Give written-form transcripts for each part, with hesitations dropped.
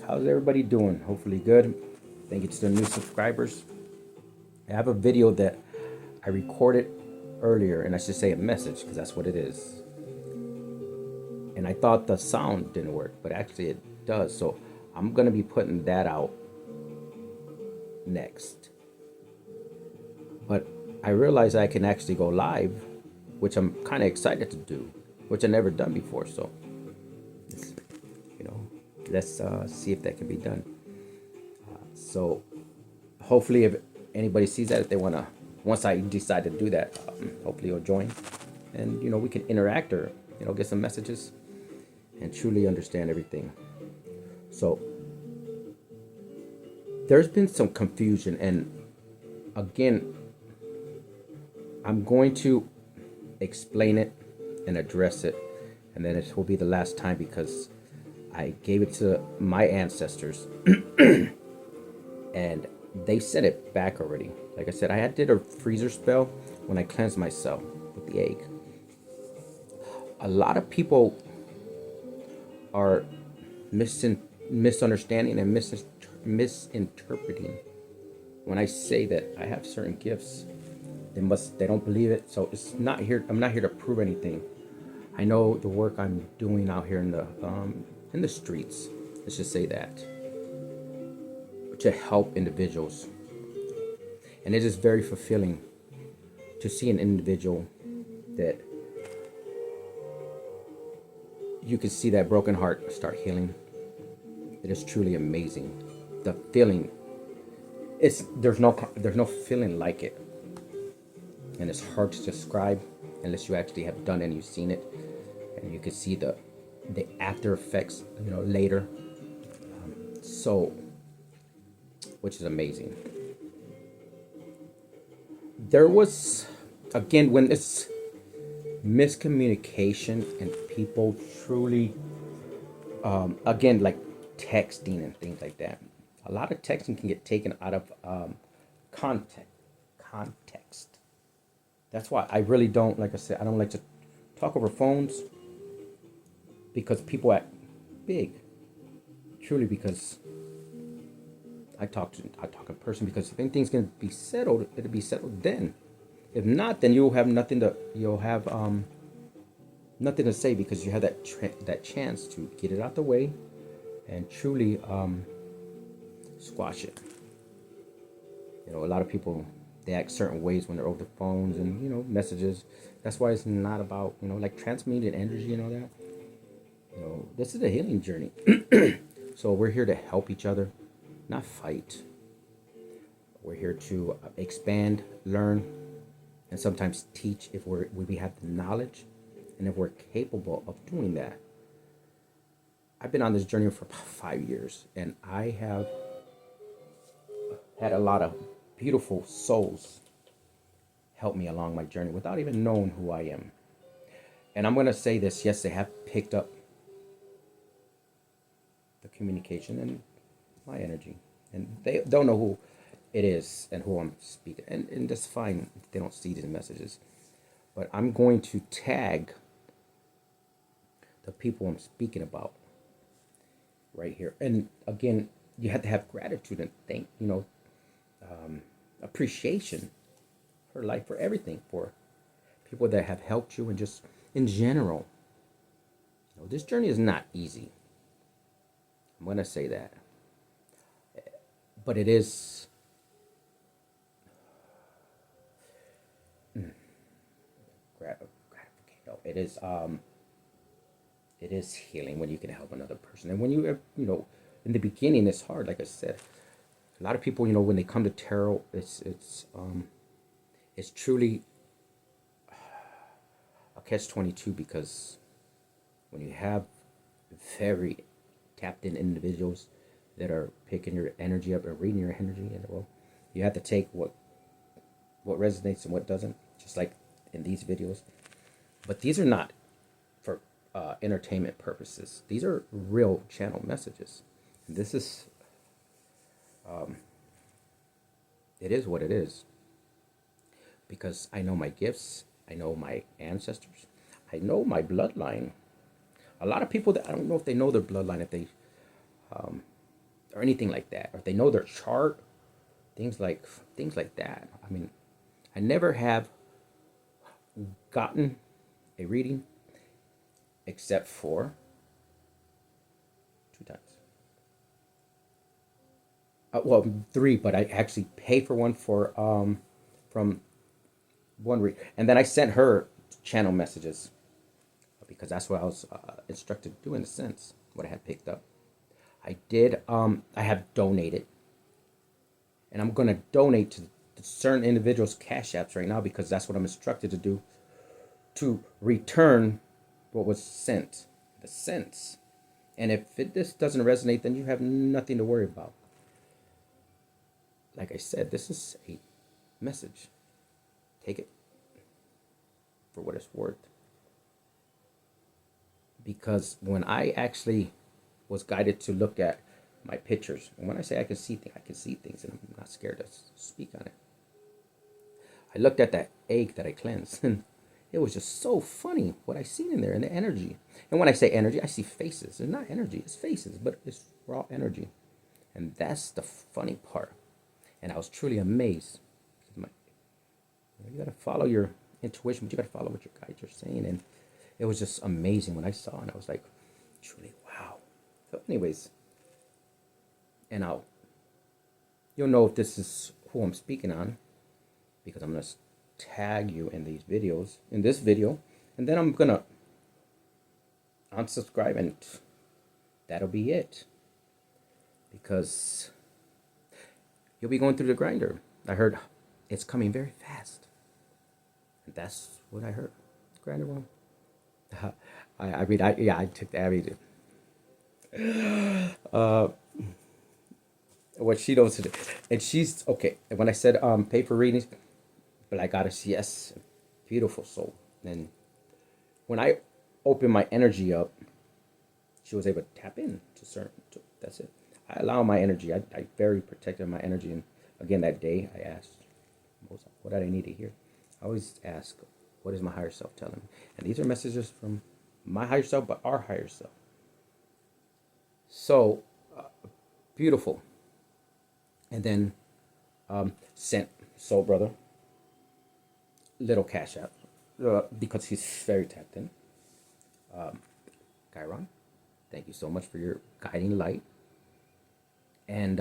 How's everybody doing? Hopefully good. Thank you to the new subscribers. I have a video that I recorded earlier, and I should say a message because that's what it is. And I thought the sound didn't work, but actually it does. So I'm going to be putting that out next. But I realized I can actually go live, which I'm kind of excited to do, which I've never done before. So, you know, let's see if that can be done. So hopefully if anybody sees that, if they want to, once I decide to do that, hopefully you'll join and, we can interact or, get some messages and truly understand everything. So there's been some confusion, and again, I'm going to explain it and address it, and then it will be the last time because I gave it to my ancestors and they sent it back already. Like I said, I did a freezer spell when I cleansed myself with the egg. A lot of people are misunderstanding and misinterpreting when I say that I have certain gifts. They don't believe it. So it's not here. I'm not here to prove anything. I know the work I'm doing out here in the streets. Let's just say that, to help individuals. And it is very fulfilling to see an individual that you can see that broken heart start healing. It is truly amazing. The feeling, there's no feeling like it. And it's hard to describe unless you actually have done it and you've seen it. And you can see the after effects, later. So, which is amazing. There was, again, when it's miscommunication and people truly, again, like texting and things like that. A lot of texting can get taken out of context. That's why I really don't, like I said, I don't like to talk over phones because people act big. Truly, because I talk in person, because if anything's gonna be settled, it'll be settled then. If not, then you'll have nothing to say because you have that chance to get it out the way and truly squash it. A lot of people, they act certain ways when they're over the phones and messages. That's why it's not about like transmuted energy and all that. This is a healing journey. So we're here to help each other, not fight. We're here to expand, learn, and sometimes teach if we have the knowledge and if we're capable of doing that. I've been on this journey for about 5 years, and I have had a lot of beautiful souls help me along my journey without even knowing who I am. And I'm going to say this, yes, they have picked up the communication and my energy, and they don't know who it is and who I'm speaking, and that's fine if they don't see these messages. But I'm going to tag the people I'm speaking about right here. And again, you have to have gratitude and appreciation for life, for everything, for people that have helped you, and just in general. This journey is not easy. I'm going to say that. But it is it is healing when you can help another person. And when in the beginning it's hard. Like I said, a lot of people, when they come to tarot, it's truly a catch-22, because when you have very tapped in individuals that are picking your energy up and reading your energy, and you have to take what resonates and what doesn't, just like in these videos. But these are not for entertainment purposes. These are real channel messages. And this is it is what it is, because I know my gifts, I know my ancestors, I know my bloodline. A lot of people that I don't know if they know their bloodline, if they or anything like that, or if they know their chart, things like that. I mean, I never have gotten a reading except for 2 times. Well, 3, but I actually pay for one for from one read, and then I sent her channel messages because that's what I was instructed to do in a sense. What I had picked up, I did. I have donated, and I'm gonna donate to certain individuals' cash apps right now because that's what I'm instructed to do, to return what was sent, the sense. And if this doesn't resonate, then you have nothing to worry about. Like I said, this is a message. Take it for what it's worth. Because when I actually was guided to look at my pictures, and when I say I can see things, and I'm not scared to speak on it. I looked at that egg that I cleansed, and it was just so funny what I seen in there, and the energy. And when I say energy, I see faces. It's not energy, it's faces, but it's raw energy. And that's the funny part. And I was truly amazed. You got to follow your intuition, but you got to follow what your guides are saying. And it was just amazing when I saw it. And I was like, truly, wow. So anyways, and you'll know if this is who I'm speaking on, because I'm going to tag you in these videos, in this video, and then I'm going to unsubscribe, and that'll be it. Because you'll be going through the grinder. I heard it's coming very fast. And that's what I heard. Grinder one. I took that. I read it. What she knows to do. And she's, okay, and when I said pay for readings, but I got a yes, beautiful soul. And when I opened my energy up, she was able to tap in to certain, that's it. I allow my energy. I very protected my energy. And again, that day I asked, what did I need to hear? I always ask, what is my higher self telling me? And these are messages from my higher self, but our higher self. So, beautiful. And then sent Soul Brother little cash app because he's very tapped in. Chiron, thank you so much for your guiding light. And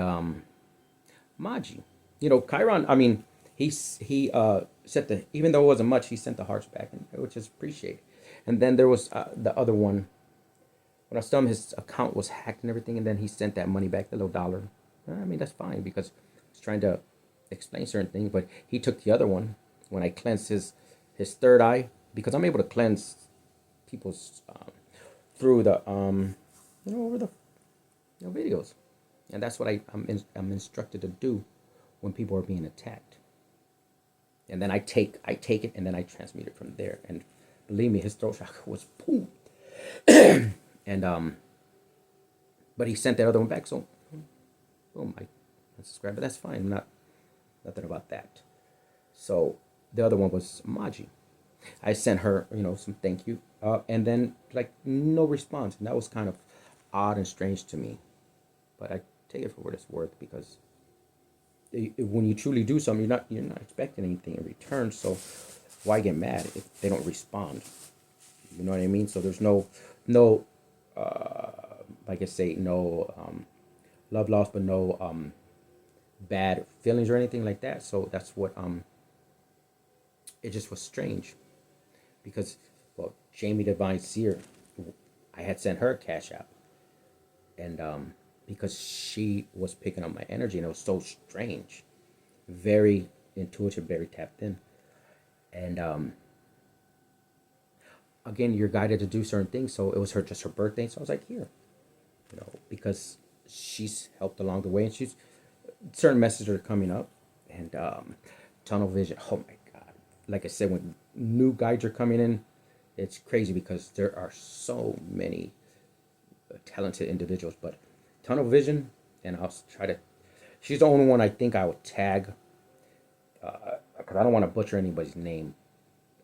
Maji, Chiron, I mean, he sent the, even though it wasn't much, he sent the hearts back, and which is appreciated. And then there was the other one. When I was telling him his account was hacked and everything, and then he sent that money back, the little dollar. I mean, that's fine because I was trying to explain certain things, but he took the other one when I cleansed his third eye, because I'm able to cleanse people's through the over the videos, and that's what I'm instructed to do when people are being attacked. And then I take it and then I transmute it from there. And believe me, his throat chakra was boom. And but he sent that other one back, so boom, I unsubscribed, but that's fine. Nothing about that. So the other one was Maji. I sent her, some thank you, and then like no response, and that was kind of odd and strange to me. But I take it for what it's worth, because when you truly do something, you're not expecting anything in return. So why get mad if they don't respond? You know what I mean? So there's no like I say, no love lost, but no bad feelings or anything like that. So that's what it just was strange, because Jamie the Divine Seer, I had sent her a cash app, and because she was picking up my energy, and it was so strange, very intuitive, very tapped in. And again, you're guided to do certain things. So it was just her birthday, so I was like, here, because she's helped along the way, and she's certain messages are coming up, and tunnel vision. Oh my God! Like I said, when new guides are coming in, it's crazy because there are so many talented individuals. But tunnel vision, and I'll try to. She's the only one I think I would tag, because I don't want to butcher anybody's name,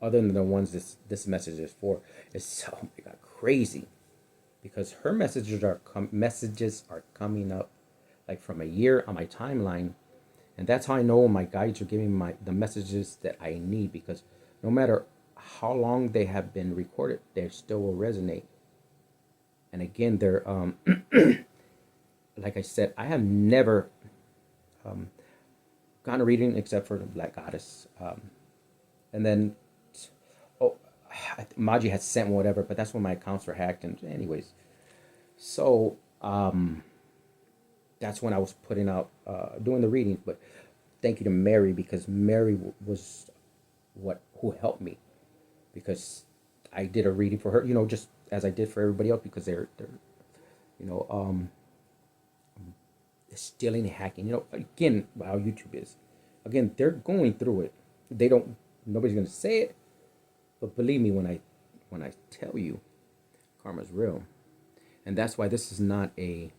other than the ones this message is for. It's, oh my God, crazy, because her messages are coming up like from a year on my timeline. And that's how I know my guides are giving the messages that I need, because no matter how long they have been recorded, they still will resonate. And again, they're like I said, I have never gotten a reading except for the Black Goddess. And then, oh, Maji had sent whatever, but that's when my accounts were hacked. And anyways, so that's when I was putting out, doing the readings. But thank you to Mary, because Mary was who helped me, because I did a reading for her, just as I did for everybody else, because they're you know, stealing and hacking. Again, how YouTube is. Again, they're going through it. They don't. Nobody's gonna say it, but believe me when I tell you, karma's real, and that's why this is not a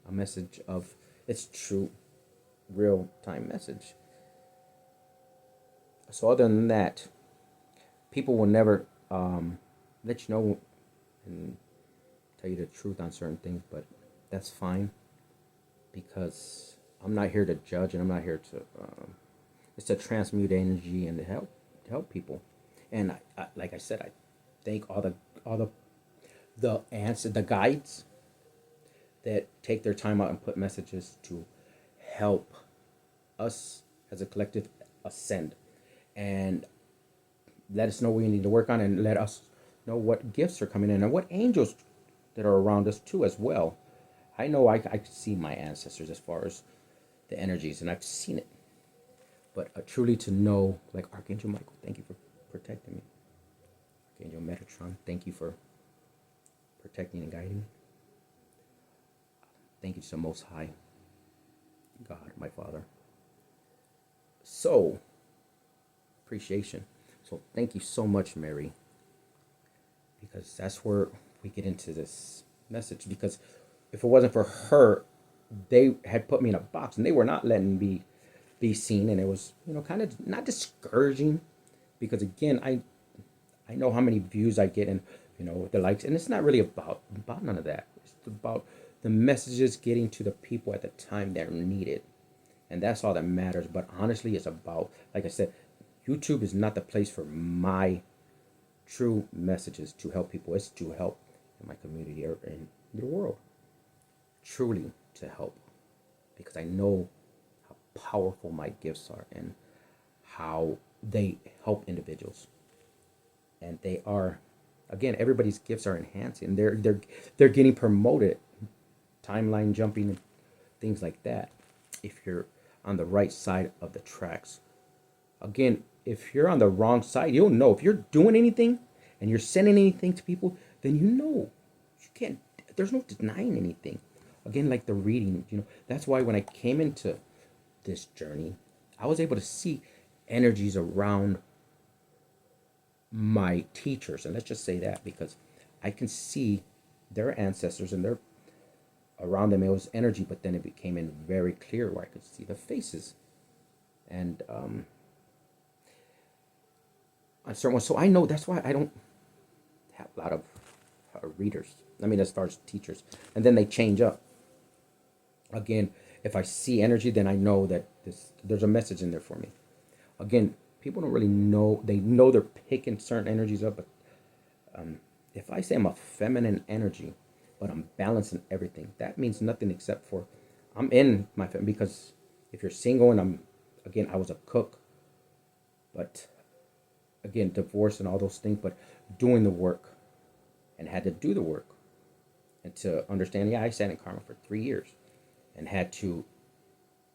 message of, it's true, real time message. So other than that, people will never let you know and tell you the truth on certain things, but that's fine, because I'm not here to judge, and I'm not here to. It's to transmute energy and to help people. And I, like I said, I thank all the answers, the guides that take their time out and put messages to help us as a collective ascend, and let us know what we need to work on, and let us know what gifts are coming in, and what angels that are around us too as well. I know I could see my ancestors as far as the energies, and I've seen it. But truly to know, like Archangel Michael, thank you for protecting me. Archangel Metatron, thank you for protecting and guiding me. Thank you to the Most High God, my Father. So, appreciation. So thank you so much, Mary, because that's where we get into this message. Because if it wasn't for her, they had put me in a box, and they were not letting me be seen, and it was kind of not discouraging, because again, I know how many views I get, and the likes, and it's not really about none of that. It's about the messages getting to the people at the time they're needed, and that's all that matters. But honestly, it's about, like I said, YouTube is not the place for my true messages to help people. It's to help in my community or in the world, truly to help, because I know powerful my gifts are, and how they help individuals, and they are, again, everybody's gifts are enhancing. They're getting promoted, timeline jumping and things like that, if you're on the right side of the tracks. Again, if you're on the wrong side, you'll know. If you're doing anything and you're sending anything to people, then you can't, there's no denying anything. Again, like the reading, that's why when I came into this journey, I was able to see energies around my teachers, and let's just say that, because I can see their ancestors, and they're around them. It was energy, but then it became in very clear where I could see the faces, and on certain ones. So I know that's why I don't have a lot of readers. I mean, as far as teachers, and then they change up. Again, if I see energy, then I know that there's a message in there for me. Again, people don't really know. They know they're picking certain energies up, but if I say I'm a feminine energy, but I'm balancing everything, that means nothing except for I'm in my feminine. Because if you're single, and I was a cook, but again, divorce and all those things, but doing the work, and had to do the work, and to understand, I sat in karma for 3 years, and had to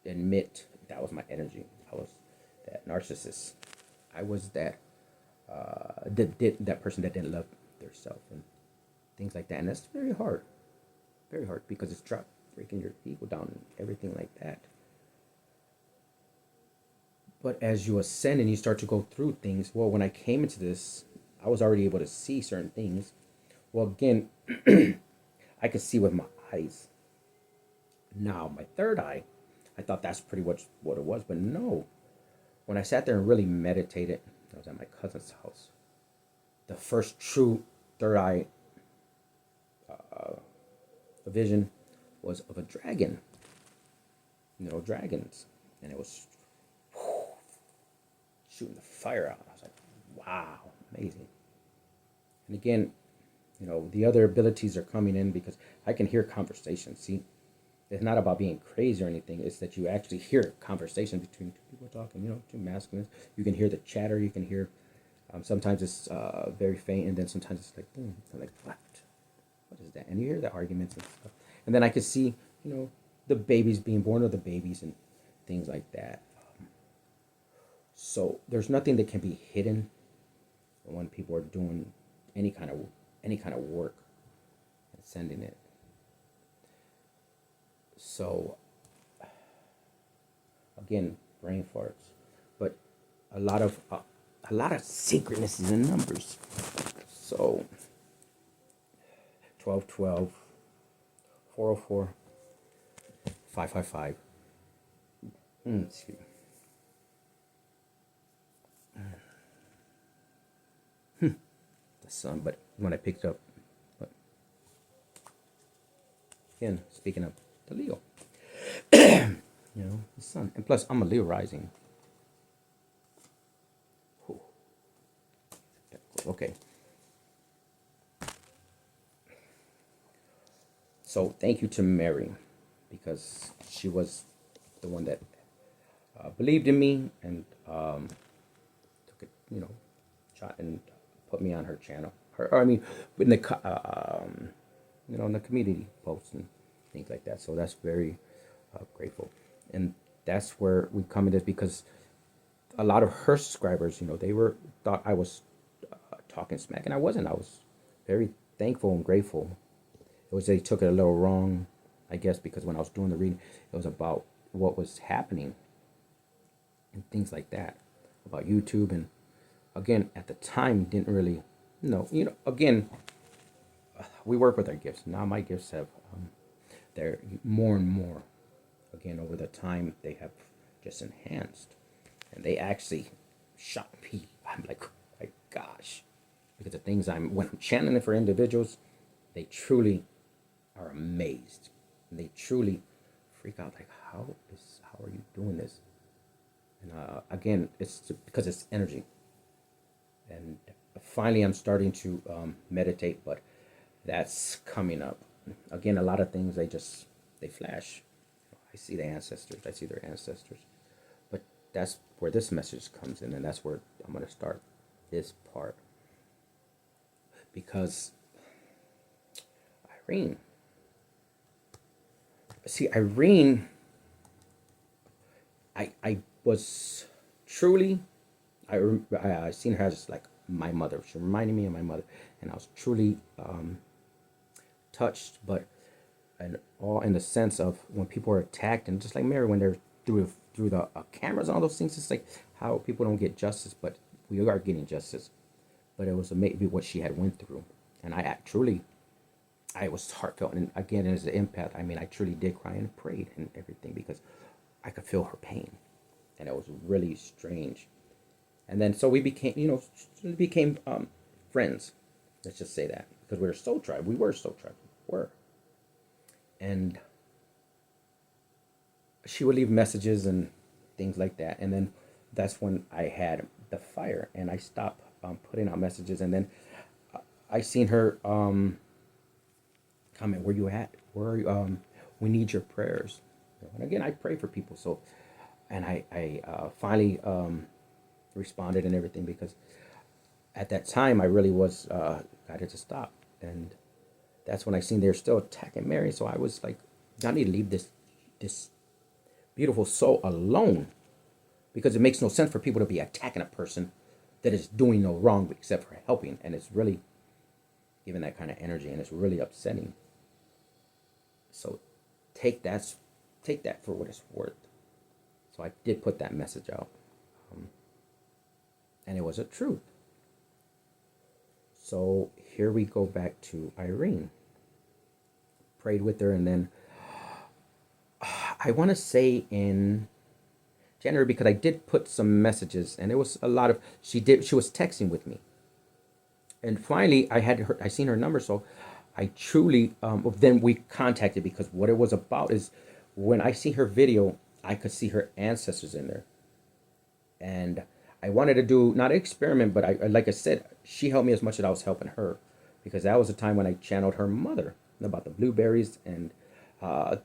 admit that was my energy. I was that narcissist. I was that that person that didn't love themselves, and things like that. And that's very hard, because it's breaking your ego down and everything like that. But as you ascend and you start to go through things, well, when I came into this, I was already able to see certain things. Well, again, I could see with my eyes. Now, my third eye, I thought that's pretty much what it was, but no. When I sat there and really meditated, I was at my cousin's house. The first true third eye vision was of a dragon. dragons, and it was shooting the fire out. I was like, wow, amazing. And again, the other abilities are coming in because I can hear conversation. See, it's not about being crazy or anything. It's that you actually hear conversation between two people talking, two masculines. You can hear the chatter. You can hear, sometimes it's very faint, and then sometimes it's like, boom. I'm like, what? What is that? And you hear the arguments and stuff. And then I could see, the babies being born, or the babies and things like that. So there's nothing that can be hidden when people are doing any kind of work and sending it. So again, brain farts, but a lot of synchronicities in numbers. So 1212, 404, 555. Excuse me. The sun, but when I picked up, but again, speaking of the Leo, the sun, and plus I'm a Leo rising. Okay. So thank you to Mary, because she was the one that believed in me and took it, shot and put me on her channel. In the in the community posts and things like that. So that's very grateful, and that's where we come into, because a lot of her subscribers, they thought I was talking smack, and I wasn't. I was very thankful and grateful. It was they took it a little wrong, I guess, because when I was doing the reading, it was about what was happening and things like that, about YouTube. And again, at the time, didn't really know. Again, we work with our gifts. Now my gifts have, they're more and more. Again, over the time, they have just enhanced, and they actually shock me. I'm like, oh my gosh, because the things when I'm channeling it for individuals, they truly are amazed. And they truly freak out, like, how are you doing this? And again, it's because it's energy. And finally, I'm starting to meditate, but that's coming up. Again, a lot of things, they flash. I see the ancestors. I see their ancestors. But that's where this message comes in, and that's where I'm going to start this part. Because Irene, I was truly, I seen her as like my mother. She reminded me of my mother, and I was truly touched, but and all in the sense of when people are attacked, and just like Mary, when they're through the cameras and all those things, it's like how people don't get justice, but we are getting justice. But it was maybe what she had went through, and I was heartfelt, and again, as an empath, I truly did cry and prayed and everything, because I could feel her pain, and it was really strange. And then so we became friends. Let's just say that, because we were soul tribe. We were soul tribe. We were. And she would leave messages and things like that. And then that's when I had the fire, and I stopped putting out messages. And then I seen her comment, "Where you at? Where are you? We need your prayers." And again, I pray for people. So, and I finally responded and everything, because at that time I really was guided to stop. And that's when I seen they're still attacking Mary. So I was like, I need to leave this beautiful soul alone, because it makes no sense for people to be attacking a person that is doing no wrong except for helping. And it's really giving that kind of energy, and it's really upsetting. So take that for what it's worth. So I did put that message out, and it was a truth. So here we go back to Irene. Prayed with her, and then I want to say in January, because I did put some messages, and it was a lot of, she was texting with me. And finally I seen her number, so I truly then we contacted, because what it was about is when I see her video, I could see her ancestors in there. And I wanted to do not an experiment, but like I said, she helped me as much as I was helping her, because that was the time when I channeled her mother about the blueberries and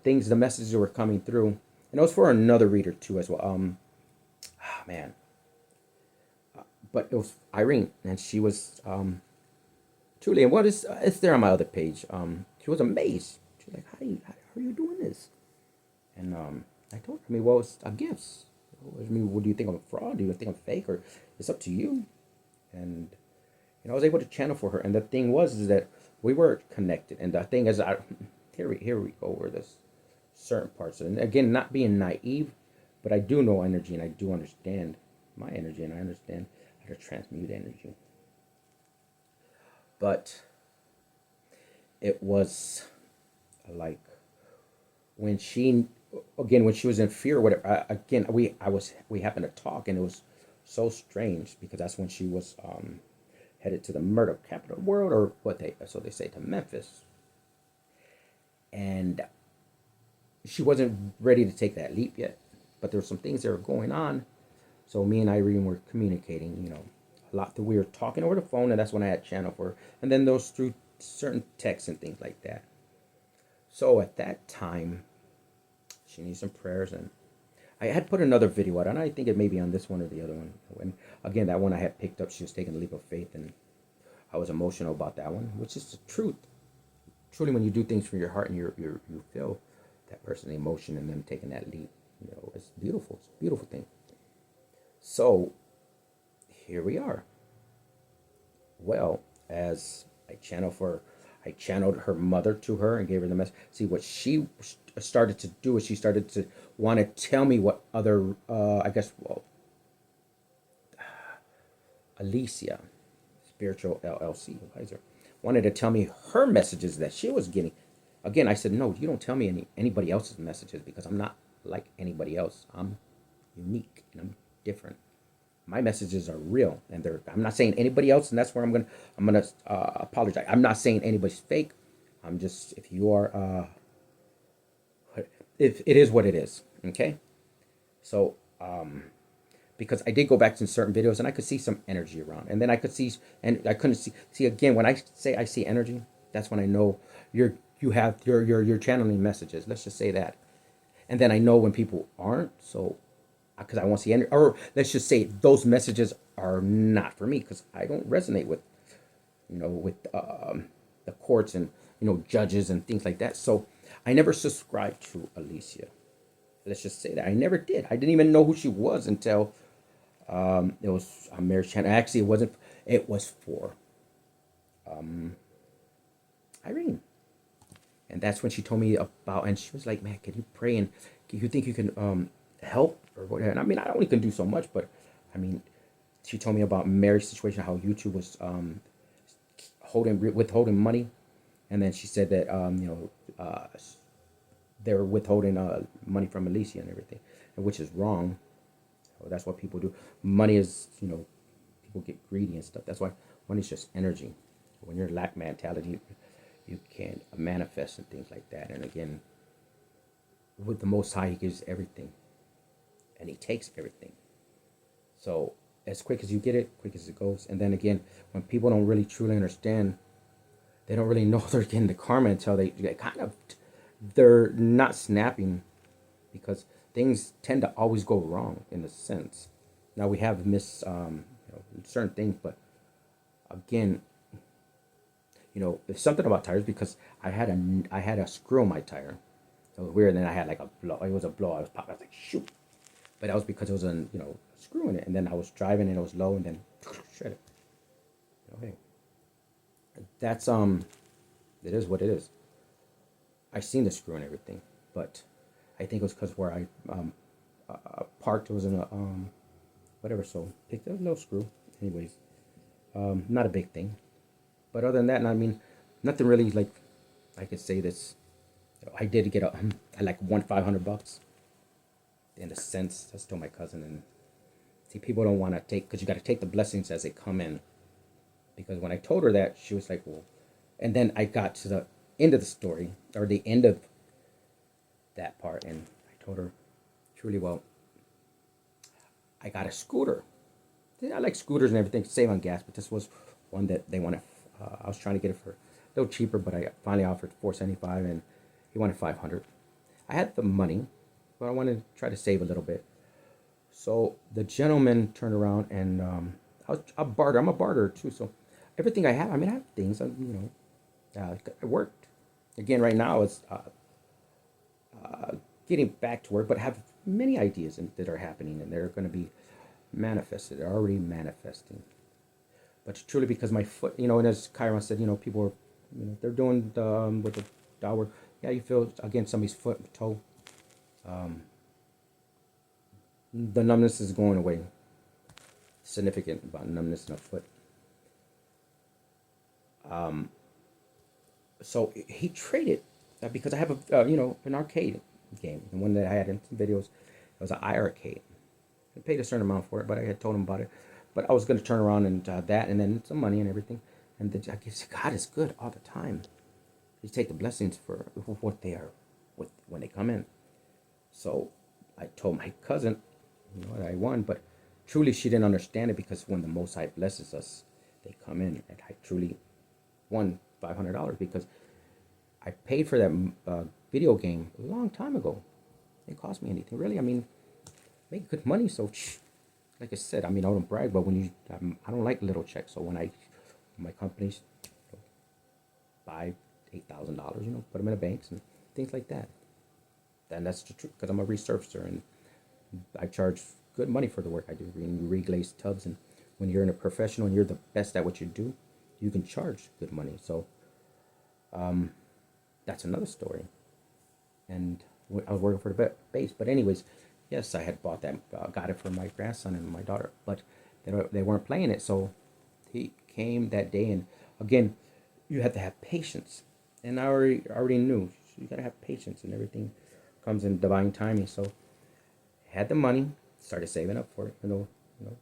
things, the messages that were coming through, and it was for another reader too as well. Man, but it was Irene, and she was truly, and what is it's there on my other page. She was amazed. She was like, how are you doing this? And I told her, I mean, well, it's a gift. I mean, what do you think I'm a fraud? Do you think I'm fake? Or it's up to you. And I was able to channel for her. And the thing was is that we were connected. And the thing is, here we go over this certain parts. And again, not being naive, but I do know energy and I do understand my energy and I understand how to transmute energy. But it was like when she was in fear, whatever. We happened to talk, and it was so strange because that's when she was headed to the murder capital of the world, or they say, to Memphis, and she wasn't ready to take that leap yet. But there were some things that were going on, so me and Irene were communicating, a lot. That we were talking over the phone, and that's when I had channel for her, and then those through certain texts and things like that. So at that time, she needs some prayers, and I had put another video out, and I think it may be on this one or the other one. And again, that one I had picked up. She was taking a leap of faith, and I was emotional about that one, which is the truth. Truly, when you do things from your heart and you feel that person emotion and them taking that leap, it's beautiful. It's a beautiful thing. So here we are. Well, as I channeled her mother to her and gave her the message. See, what she started to do is she started to want to tell me what other, Alicia, spiritual LLC advisor, wanted to tell me her messages that she was getting. Again, I said, no, you don't tell me anybody else's messages, because I'm not like anybody else. I'm unique and I'm different. My messages are real, and I'm not saying anybody else, and that's where I'm gonna apologize. I'm not saying anybody's fake. I'm just, if you are, if it is what it is, okay. So because I did go back to certain videos and I could see some energy around, and then I could see, and I couldn't see again when I say I see energy. That's when I know you're channeling messages. Let's just say that, and then I know when people aren't. So because I want to see energy, or let's just say those messages are not for me, because I don't resonate with, the courts and judges and things like that. So I never subscribed to Alicia. Let's just say that I never did. I didn't even know who she was until it was a marriage channel. Actually, it wasn't. It was for Irene, and that's when she told me about. And she was like, "Man, can you pray? And you think you can help or whatever?" And I mean, I only can do so much, but I mean, she told me about marriage situation, how YouTube was withholding money, and then she said that they were withholding money from Alicia and everything, which is wrong. So that's what people do. Money is, people get greedy and stuff. That's why money is just energy. When you're lack mentality, you can't manifest and things like that. And again, with the Most High, He gives everything, and He takes everything. So as quick as you get it, quick as it goes. And then again, when people don't really truly understand, they don't really know they're getting the karma until they're not snapping, because things tend to always go wrong in a sense. Now we have certain things, but again, it's something about tires, because I had a screw on my tire. It was weird. And then I had like a blow. It was a blow. I was popping. I was like, shoot. But that was because it was a screw in it. And then I was driving and it was low, and then shredded. Okay. That's it is what it is. I seen the screw and everything, but I think it was because where I parked was in a whatever. So picked up a little screw. Anyways, not a big thing. But other than that, and I mean, nothing really like I could say this. I did get I like won $500 in a sense. I told my cousin, and see, people don't want to take, because you got to take the blessings as they come in. Because when I told her that, she was like, well, and then I got to the end of the story, or the end of that part, and I told her, Truly, well, I got a scooter. I like scooters and everything, save on gas, but this was one that they wanted. I was trying to get it for a little cheaper, but I finally offered $475, and he wanted $500. I had the money, but I wanted to try to save a little bit. So the gentleman turned around and I barter. I'm a barter too, so everything I have. I mean, I have things. It worked. Again, right now it's getting back to work, but I have many ideas that are happening, and they're going to be manifested. They're already manifesting. But truly, because my foot, and as Chiron said, people are, they're doing the with the downward. Yeah, you feel again somebody's foot, toe. The numbness is going away. Significant about numbness in a foot. So he traded because I have an arcade game, the one that I had in some videos. It was an iArcade. I paid a certain amount for it, but I had told him about it. But I was going to turn around and that, and then some money and everything. And I guess God is good all the time. You take the blessings for what they are, when they come in. So I told my cousin, that I won, but truly she didn't understand it, because when the Most High blesses us, they come in, and I truly won $500 because I paid for that video game a long time ago. It didn't cost me anything, really. I mean, make good money. So, like I said, I mean, I don't brag, but I don't like little checks. So when my companies buy $8,000, put them in the banks and things like that. And that's the truth, because I'm a resurfacer and I charge good money for the work I do. And you reglaze tubs, and when you're in a professional and you're the best at what you do, you can charge good money. So that's another story. And I was working for the base. But anyways, yes, I had bought that, got it for my grandson and my daughter, but they weren't playing it. So he came that day, and again, you have to have patience. And I already knew you got to have patience, and everything comes in divine timing. So I had the money, started saving up for it,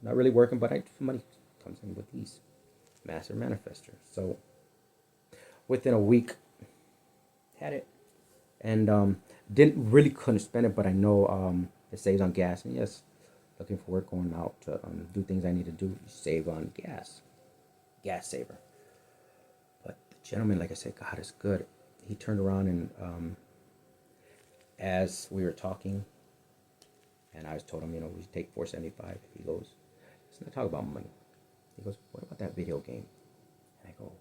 not really working, but money comes in with these master manifestors. So within a week, had it, and couldn't spend it, but I know it saves on gas. And yes, looking for work, going out to do things I need to do, save on gas saver. But the gentleman, like I said, God is good. He turned around and as we were talking, and I told him, we take $475. He goes, let's not talk about money. He goes, what about that video game? And I go,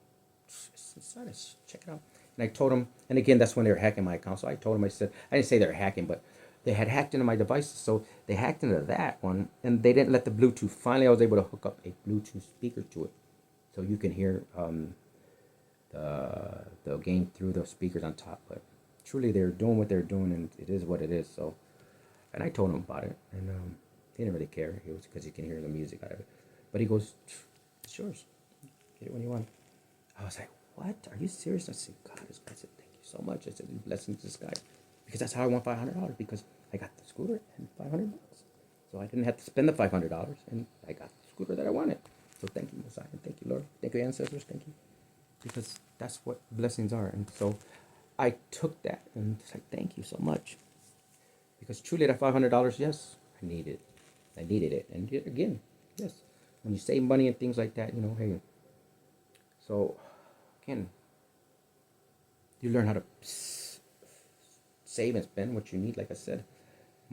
check it out. And I told him, and again, that's when they were hacking my account. So I told him, I said, I didn't say they were hacking, but they had hacked into my devices. So they hacked into that one, and they didn't let the Bluetooth. Finally, I was able to hook up a Bluetooth speaker to it, so you can hear the game through the speakers on top. But truly, they're doing what they're doing, and it is what it is. So, and I told him about it, and he didn't really care. It was because he can hear the music out of it. But he goes, it's yours. Get it when you want. I was like, what? Are you serious? I said, God is blessed. Thank you so much. I said, blessings to this guy. Because that's how I won $500, because I got the scooter and $500. So I didn't have to spend the $500, and I got the scooter that I wanted. So thank you, Messiah. Thank you, Lord. Thank you, ancestors. Thank you. Because that's what blessings are. And so I took that and it's like, thank you so much. Because truly that $500, yes, I needed it. And again, yes, when you save money and things like that, hey. So again, you learn how to save and spend what you need. Like I said,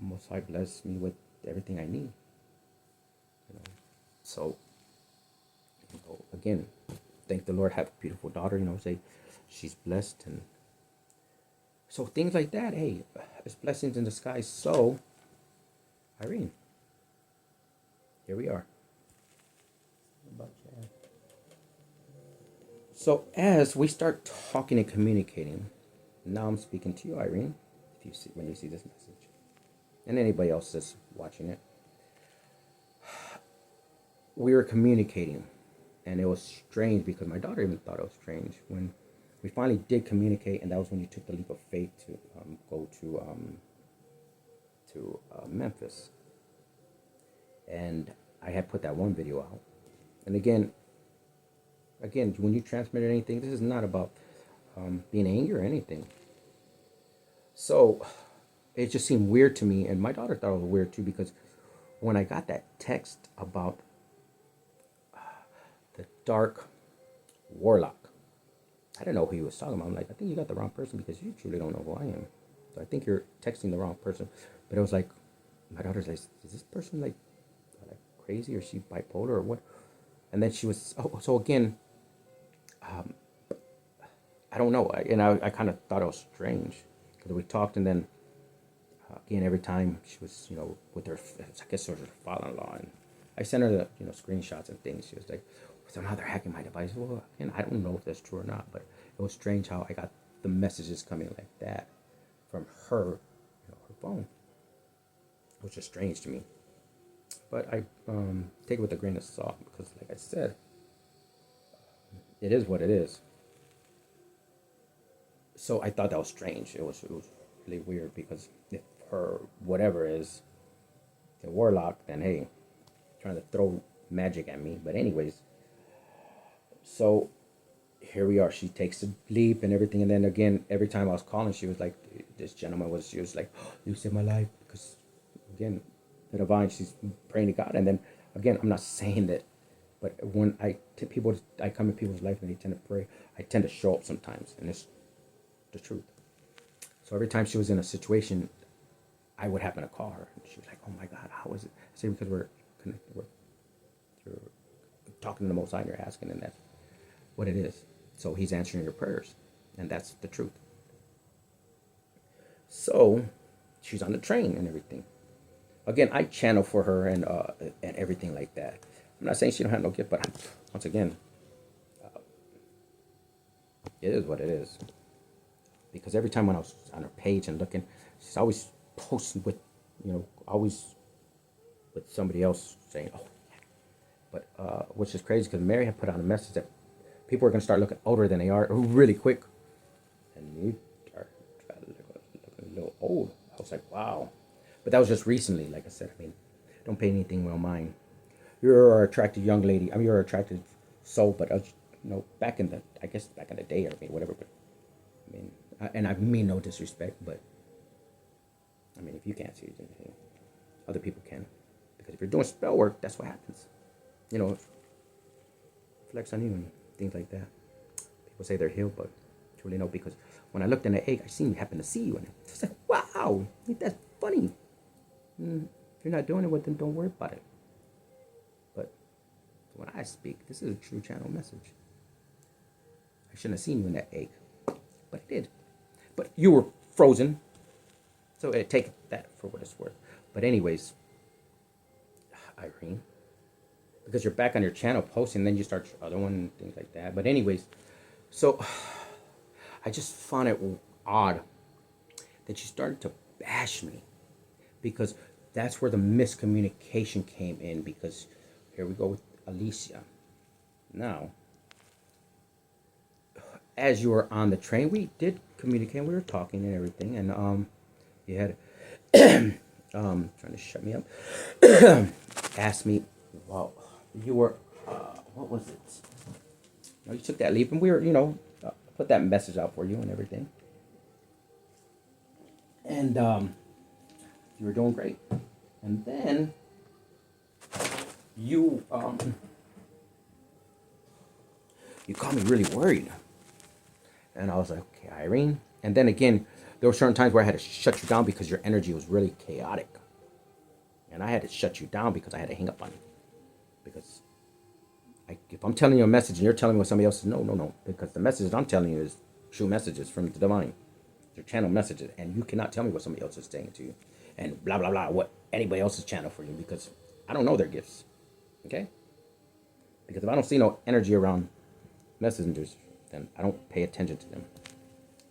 Most High bless me with everything I need. So again, thank the Lord. Have a beautiful daughter. Say she's blessed, and so things like that. Hey, it's blessings in disguise. So, Irene, here we are. So as we start talking and communicating, now I'm speaking to you, Irene. When you see this message, and anybody else that's watching it, we were communicating, and it was strange because my daughter even thought it was strange when we finally did communicate, and that was when you took the leap of faith to go to Memphis, and I had put that one video out, and again, when you transmit anything, this is not about being angry or anything. So it just seemed weird to me, and my daughter thought it was weird too, because when I got that text about the dark warlock, I didn't know who he was talking about. I'm like, I think you got the wrong person, because you truly don't know who I am. So I think you're texting the wrong person. But it was like, my daughter's like, is this person like crazy, or is she bipolar, or what? And then she was, so again, I don't know. I kind of thought it was strange, because we talked, and then again, every time she was, with her, I guess it was her father-in-law, and I sent her the, screenshots and things. She was like, somehow they're hacking my device. Well, again, I don't know if that's true or not, but it was strange how I got the messages coming like that from her, her phone, which is strange to me. But I take it with a grain of salt, because, like I said, it is what it is. So I thought that was strange. It was really weird, because if her whatever is the warlock, then hey, trying to throw magic at me. But anyways, so here we are. She takes a leap and everything, and then again, every time I was calling, she was like, this gentleman was, she was like, oh, you saved my life, because again, the divine, she's praying to God. And then again, I'm not saying that, but when I come in people's life and they tend to pray, I tend to show up sometimes, and it's the truth. So every time she was in a situation, I would happen to call her, and she was like, oh my God, how is it? I say, because we're connected, you're talking to the Most High, and you're asking, and that's what it is. So he's answering your prayers, and that's the truth. So she's on the train and everything. Again, I channel for her and everything like that. I'm not saying she don't have no gift, but once again, it is what it is. Because every time when I was on her page and looking, she's always posting with, always with somebody else saying, oh, but which is crazy, because Mary had put out a message that people are going to start looking older than they are really quick. And you are looking a little old. I was like, wow. But that was just recently, like I said. I mean, don't pay anything well mind. You're an attractive young lady. I mean, you're an attractive soul, but back in the day, or whatever. But I mean, and I mean no disrespect, but I mean, if you can't see it, then other people can. Because if you're doing spell work, that's what happens. Flex on you and things like that. People say they're healed, but truly no. Because when I looked in the egg, I happen to see you in it. It's like, wow, that's funny. If you're not doing it with them, don't worry about it. But when I speak, this is a true channel message. I shouldn't have seen you in that egg, but I did. But you were frozen, so take that for what it's worth. But anyways, Irene, because you're back on your channel posting, then you start your other one and things like that. But anyways, so I just found it odd that you started to bash me, because that's where the miscommunication came in. Because here we go with Alicia. Now, as you were on the train, we did communicate. We were talking and everything, and you had trying to shut me up. Asked me, well, you were what was it? You took that leap, and we were, put that message out for you and everything, and you were doing great. And then you called me really worried. And I was like, okay, Irene. And then again, there were certain times where I had to shut you down because your energy was really chaotic. And I had to shut you down because I had to hang up on you. Because if I'm telling you a message and you're telling me what somebody else is, no. Because the messages I'm telling you is true messages from the divine. They're channel messages. And you cannot tell me what somebody else is saying to you. And blah, blah, blah, what anybody else's channel for you. Because I don't know their gifts. Okay? Because if I don't see no energy around messengers, then I don't pay attention to them.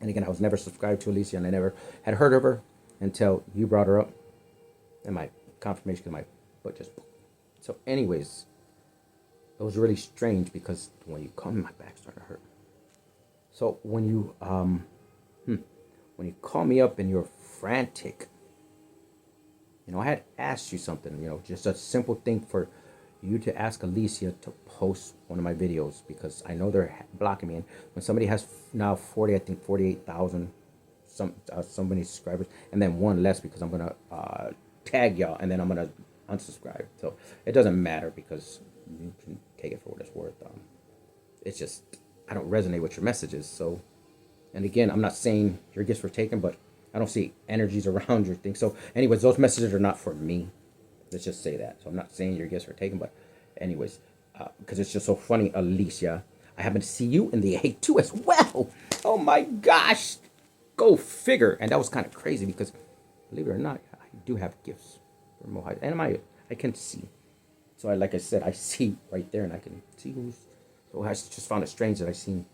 And again, I was never subscribed to Alicia, and I never had heard of her until you brought her up, and my confirmation of my foot just. So, anyways, it was really strange, because when you called me, my back started to hurt. So when you call me up and you're frantic, I had asked you something, just a simple thing for you to ask Alicia to post one of my videos, because I know they're blocking me. And when somebody has now 48,000 so many subscribers, and then one less because I'm gonna tag y'all, and then I'm gonna unsubscribe. So it doesn't matter because you can take it for what it's worth. It's just I don't resonate with your messages. So, and again, I'm not saying your gifts were taken, but I don't see energies around your thing. So, anyways, those messages are not for me. Let's just say that. So I'm not saying your gifts were taken, but anyways, because it's just so funny, Alicia. I happen to see you in the A2 as well. Oh my gosh. Go figure. And that was kind of crazy because, believe it or not, I do have gifts for Mohai. And I can see. So like I said, I see right there and I can see who's. So I just found it strange that I seen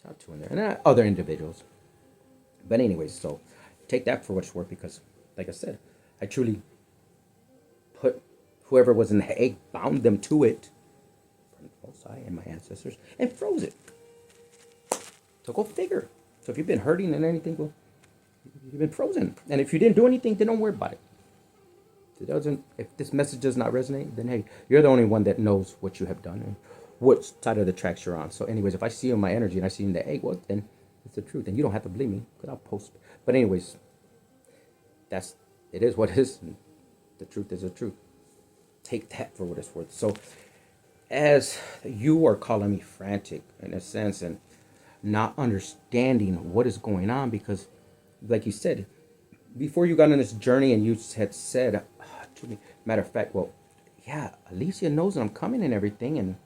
out two in there. And other individuals. But anyways, so take that for what it's worth because, like I said, I truly put whoever was in the egg, bound them to it, I and my ancestors, and froze it. So go figure. So if you've been hurting and anything, well, you've been frozen. And if you didn't do anything, then don't worry about it. If this message does not resonate, then hey, you're the only one that knows what you have done and what side of the tracks you're on. So anyways, if I see in my energy and I see in the egg, well, then it's the truth. And you don't have to believe me because I'll post. But anyways, it is what it is. And the truth is the truth. Take that for what it's worth. So as you are calling me frantic in a sense and not understanding what is going on, because like you said, before you got on this journey and you had said to me, matter of fact, well, yeah, Alicia knows that I'm coming and everything, and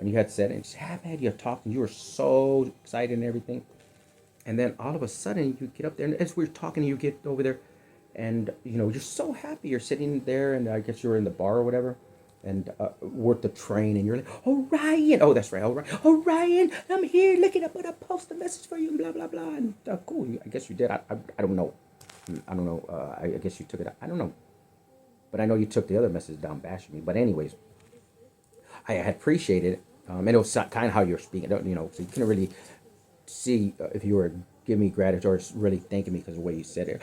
you had said, and she said, man, you're talking, you were so excited and everything, and then all of a sudden you get up there, and as we're talking, you get over there, and you're so happy, you're sitting there, and I guess you were in the bar or whatever, and we're at the train, and you're like, oh, Ryan, oh, that's right, oh, Ryan, I'm here, look it up, I'm gonna post a message for you, and blah, blah, blah, and cool, I guess you did, I don't know, I guess you took it, I don't know, but I know you took the other message down bashing me, but anyways, I had appreciated it, and it was kind of how you're speaking, so you couldn't really see if you were giving me gratitude or really thanking me because of the way you said it.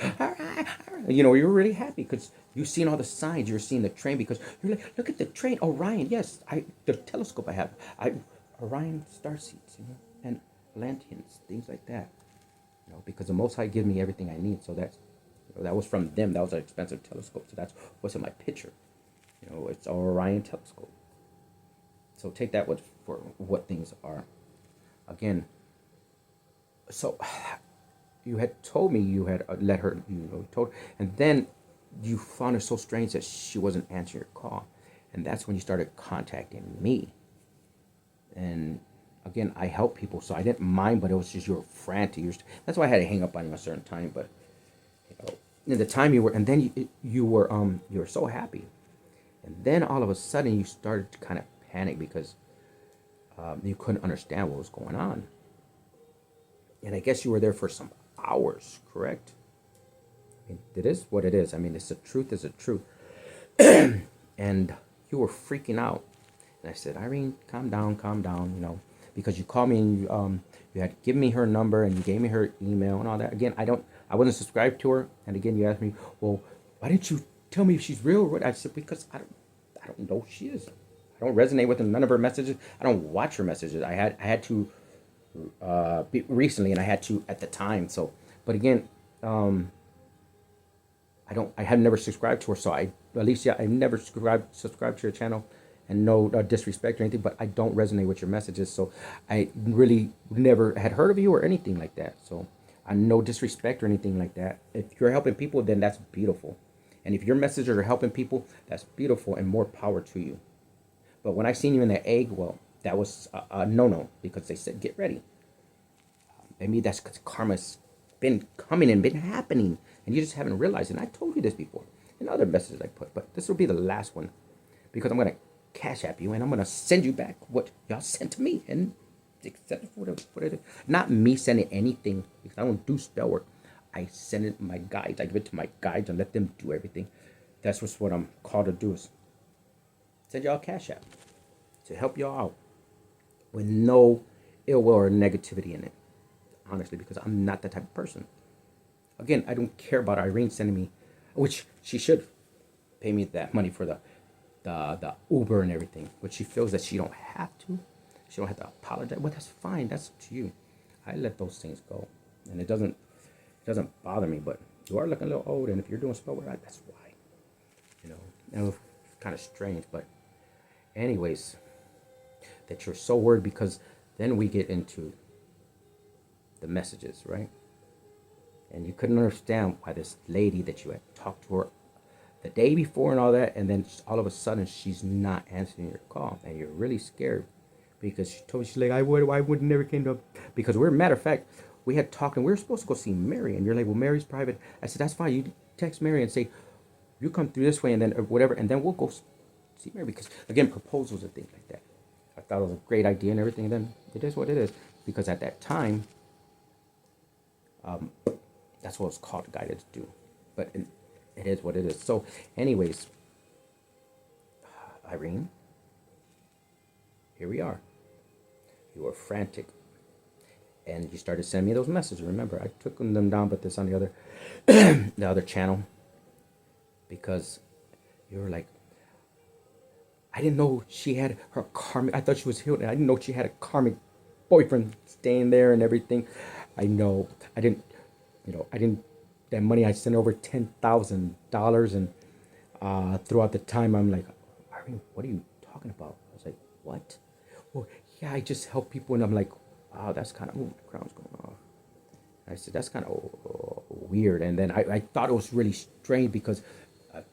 You were really happy because you've seen all the signs. You're seeing the train because you're like, look at the train. Orion, yes, the telescope I have. Orion star seeds, and lanterns, things like that. Because the Most High gives me everything I need. So that was from them. That was an expensive telescope. So that's what's in my picture. It's our Orion telescope. So take that for what things are. Again, so you had told me you had let her, and then you found it so strange that she wasn't answering your call. And that's when you started contacting me. And again, I help people, so I didn't mind, but it was just you were frantic. That's why I had to hang up on you a certain time. But in the time you were, and then you were so happy, and then all of a sudden you started to kind of panic because you couldn't understand what was going on. And I guess you were there for some hours, correct? I mean, it is what it is. I mean, it's the truth is the truth. And you were freaking out. And I said, Irene, calm down, because you called me and you had given me her number and you gave me her email and all that. Again, I wasn't subscribed to her. And again, you asked me, well, why didn't you tell me if she's real or what? I said, because I don't know who she is. I don't resonate with none of her messages. I don't watch her messages. I had to recently, and I had to at the time. So, but again, I have never subscribed to her. So I never subscribed to your channel, and no disrespect or anything, but I don't resonate with your messages. So I really never had heard of you or anything like that. So I no disrespect or anything like that. If you're helping people, then that's beautiful. And if your messages are helping people, that's beautiful and more power to you. But when I seen you in the egg, well, that was a no-no because they said, get ready. Maybe that's because karma's been coming and been happening and you just haven't realized it. And I told you this before in other messages I put, but this will be the last one because I'm going to cash app you and I'm going to send you back what y'all sent to me and accept it for what it is. Not me sending anything because I don't do spell work. I send it my guides. I give it to my guides and let them do everything. That's what I'm called to do is send y'all cash app to help y'all out with no ill will or negativity in it. Honestly, because I'm not that type of person. Again, I don't care about Irene sending me, which she should pay me that money for the Uber and everything, which she feels that she don't have to. She don't have to apologize. Well, that's fine. That's up to you. I let those things go. And it doesn't It doesn't bother me, but you are looking a little old, and if you're doing spell work, that's why. You know, and it was kind of strange, but anyways, that you're so worried because then we get into the messages, right? And you couldn't understand why this lady that you had talked to her the day before and all that, and then all of a sudden she's not answering your call, and you're really scared because she told you, she's like, I would never came to, because we're, matter of fact, we had talked and we were supposed to go see Mary, and you're like, well, Mary's private. I said, that's fine. You text Mary and say, you come through this way, and then or whatever, and then we'll go see Mary, because again, proposals and things like that. I thought it was a great idea and everything, and then it is what it is, because at that time, that's what it's called, guided to do. But it is what it is. So, anyways, Irene, here we are. You were frantic, and you started sending me those messages. Remember, I took them down, but this on the other, the other channel, because you were like, I didn't know she had her karmic. I thought she was healed, and I didn't know she had a karmic boyfriend staying there and everything. I know. I didn't. I didn't. That money I sent over $10,000, and throughout the time I'm like, Irene, what are you talking about? I was like, what? Well, yeah, I just help people, and I'm like, wow, that's kind of, the crown's going off. I said, that's kind of weird. And then I thought it was really strange because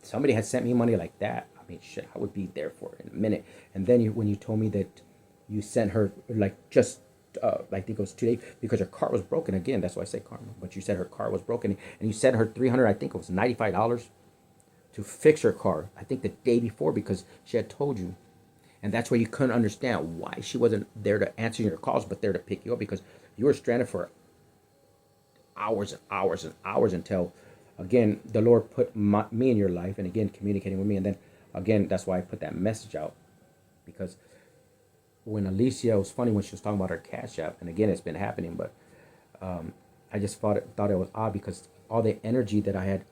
somebody had sent me money like that. I mean, shit, I would be there for it in a minute. And then when you told me that you sent her, like, just, I think it was 2 days, because her car was broken. Again, that's why I say karma. But you said her car was broken, and you sent her $300, I think it was $95 to fix her car. I think the day before, because she had told you. And that's why you couldn't understand why she wasn't there to answer your calls, but there to pick you up, because you were stranded for hours and hours and hours until, again, the Lord put me in your life, and again, communicating with me. And then, again, that's why I put that message out, because when Alicia, it was funny when she was talking about her Cash App, and again, it's been happening, but I just thought it was odd, because all the energy that I had,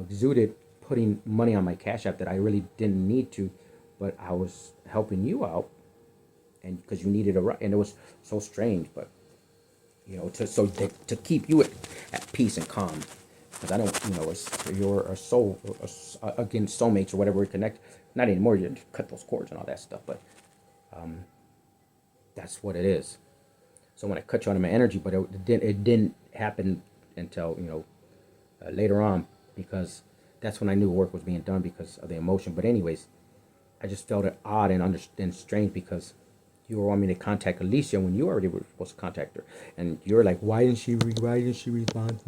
exuded putting money on my Cash App that I really didn't need to, but I was helping you out, and because you needed a right, and it was so strange, but to keep you at peace and calm, because I don't, you're a soul, again, soulmates or whatever, we connect. Not anymore. You cut those cords and all that stuff, but that's what it is. So when I cut you out of my energy, but it didn't happen until later on, because that's when I knew work was being done because of the emotion. But anyways, I just felt it odd and strange, because you were wanting me to contact Alicia when you already were supposed to contact her, and you're like, why didn't she respond?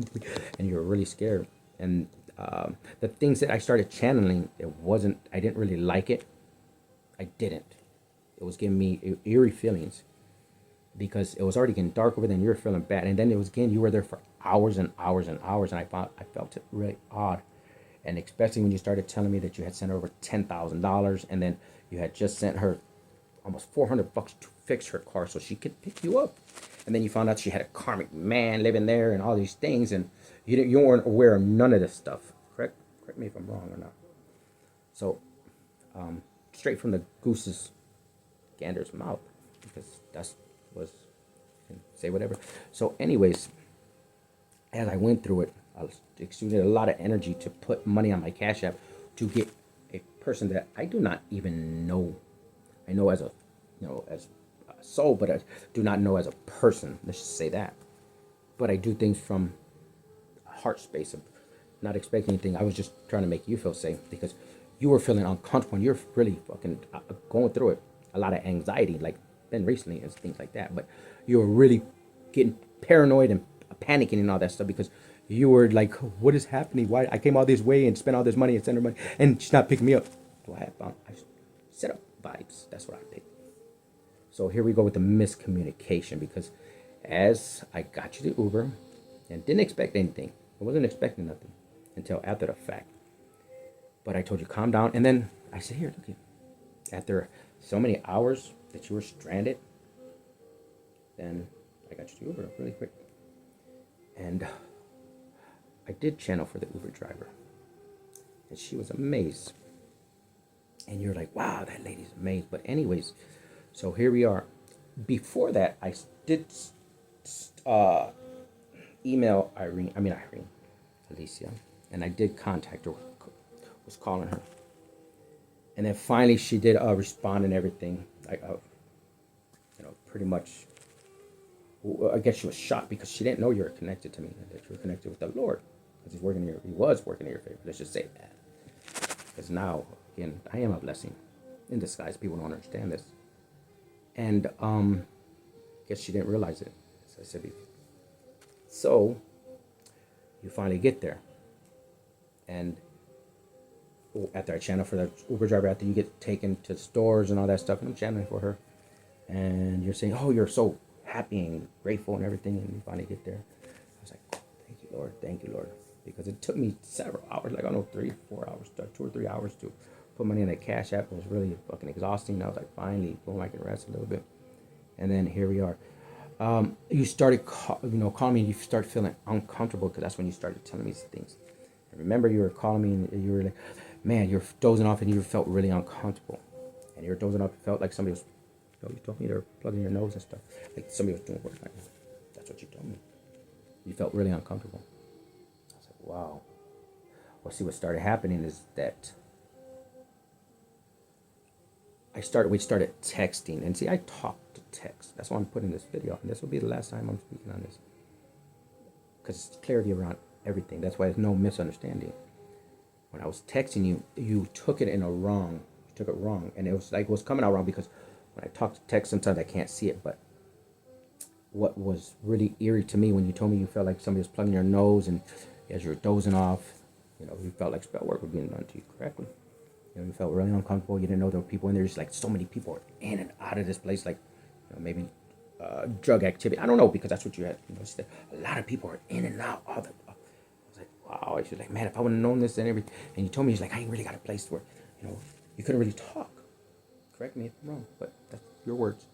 And you're really scared. And the things that I started channeling, I didn't really like it. I didn't. It was giving me eerie feelings, because it was already getting dark over there, and you were feeling bad. And then it was, again, you were there for hours and hours and hours, and I felt it really odd. And especially when you started telling me that you had sent her over $10,000, and then you had just sent her almost $400 to fix her car so she could pick you up. And then you found out she had a karmic man living there and all these things, and you weren't aware of none of this stuff. Correct me if I'm wrong or not. So, straight from the goose's gander's mouth, because that's was, you can say whatever. So, anyways, as I went through it, I exuded a lot of energy to put money on my Cash App to get a person that I do not even know. I know as a soul, but I do not know as a person. Let's just say that. But I do things from a heart space of not expecting anything. I was just trying to make you feel safe, because you were feeling uncomfortable, and you're really fucking going through it. A lot of anxiety, like been recently and things like that. But you were really getting paranoid and panicking and all that stuff, because you were like, what is happening? Why I came all this way and spent all this money and sent her money, and she's not picking me up. So I set up vibes. That's what I picked. So here we go with the miscommunication, because as I got you the Uber and didn't expect anything, I wasn't expecting nothing until after the fact. But I told you, calm down. And then I said, here, look, after so many hours that you were stranded, then I got you the Uber really quick. And I did channel for the Uber driver, and she was amazed. And you're like, wow, that lady's amazed. But anyways, so here we are. Before that, I did email Irene, Alicia, and I did contact her, was calling her. And then finally she did respond and everything. Pretty much, I guess she was shocked because she didn't know you were connected to me, that you were connected with the Lord. Because he was working in your favor. Let's just say that. Because now, again, I am a blessing in disguise. People don't understand this. And I guess she didn't realize it, as I said before. So, you finally get there. And after I channel for the Uber driver, after you get taken to stores and all that stuff, and I'm channeling for her, and you're saying, oh, you're so happy and grateful and everything, and you finally get there. I was like, oh, thank you, Lord. Because it took me several hours, like, I don't know, 3 or 4 hours, 2 or 3 hours to put money in that Cash App. It was really fucking exhausting. I was like, finally, boom, I can rest a little bit. And then here we are. You started, calling me, and you start feeling uncomfortable, because that's when you started telling me things. And remember, you were calling me, and you were like, man, you're dozing off, and you felt really uncomfortable. And you were dozing off, felt like somebody was, you told me they were plugging your nose and stuff, like somebody was doing work. That's what you told me. You felt really uncomfortable. I was like, wow. Well, see, what started happening is that we started texting, and see, I talk to text. That's why I'm putting this video, and this will be the last time I'm speaking on this, because it's clarity around everything. That's why there's no misunderstanding. When I was texting you, you took it wrong, and it was coming out wrong, because when I talk to text, sometimes I can't see it. But what was really eerie to me, when you told me you felt like somebody was plugging your nose, and as you were dozing off, you felt like spell work was being done to you correctly. You felt really uncomfortable. You didn't know there were people in there. Just like so many people are in and out of this place, like maybe drug activity. I don't know, because that's what you had. A lot of people are in and out. I was like, wow. She was like, man, if I would have known this and everything. And you told me, he's like, I ain't really got a place where, you couldn't really talk. Correct me if I'm wrong, but that's your words.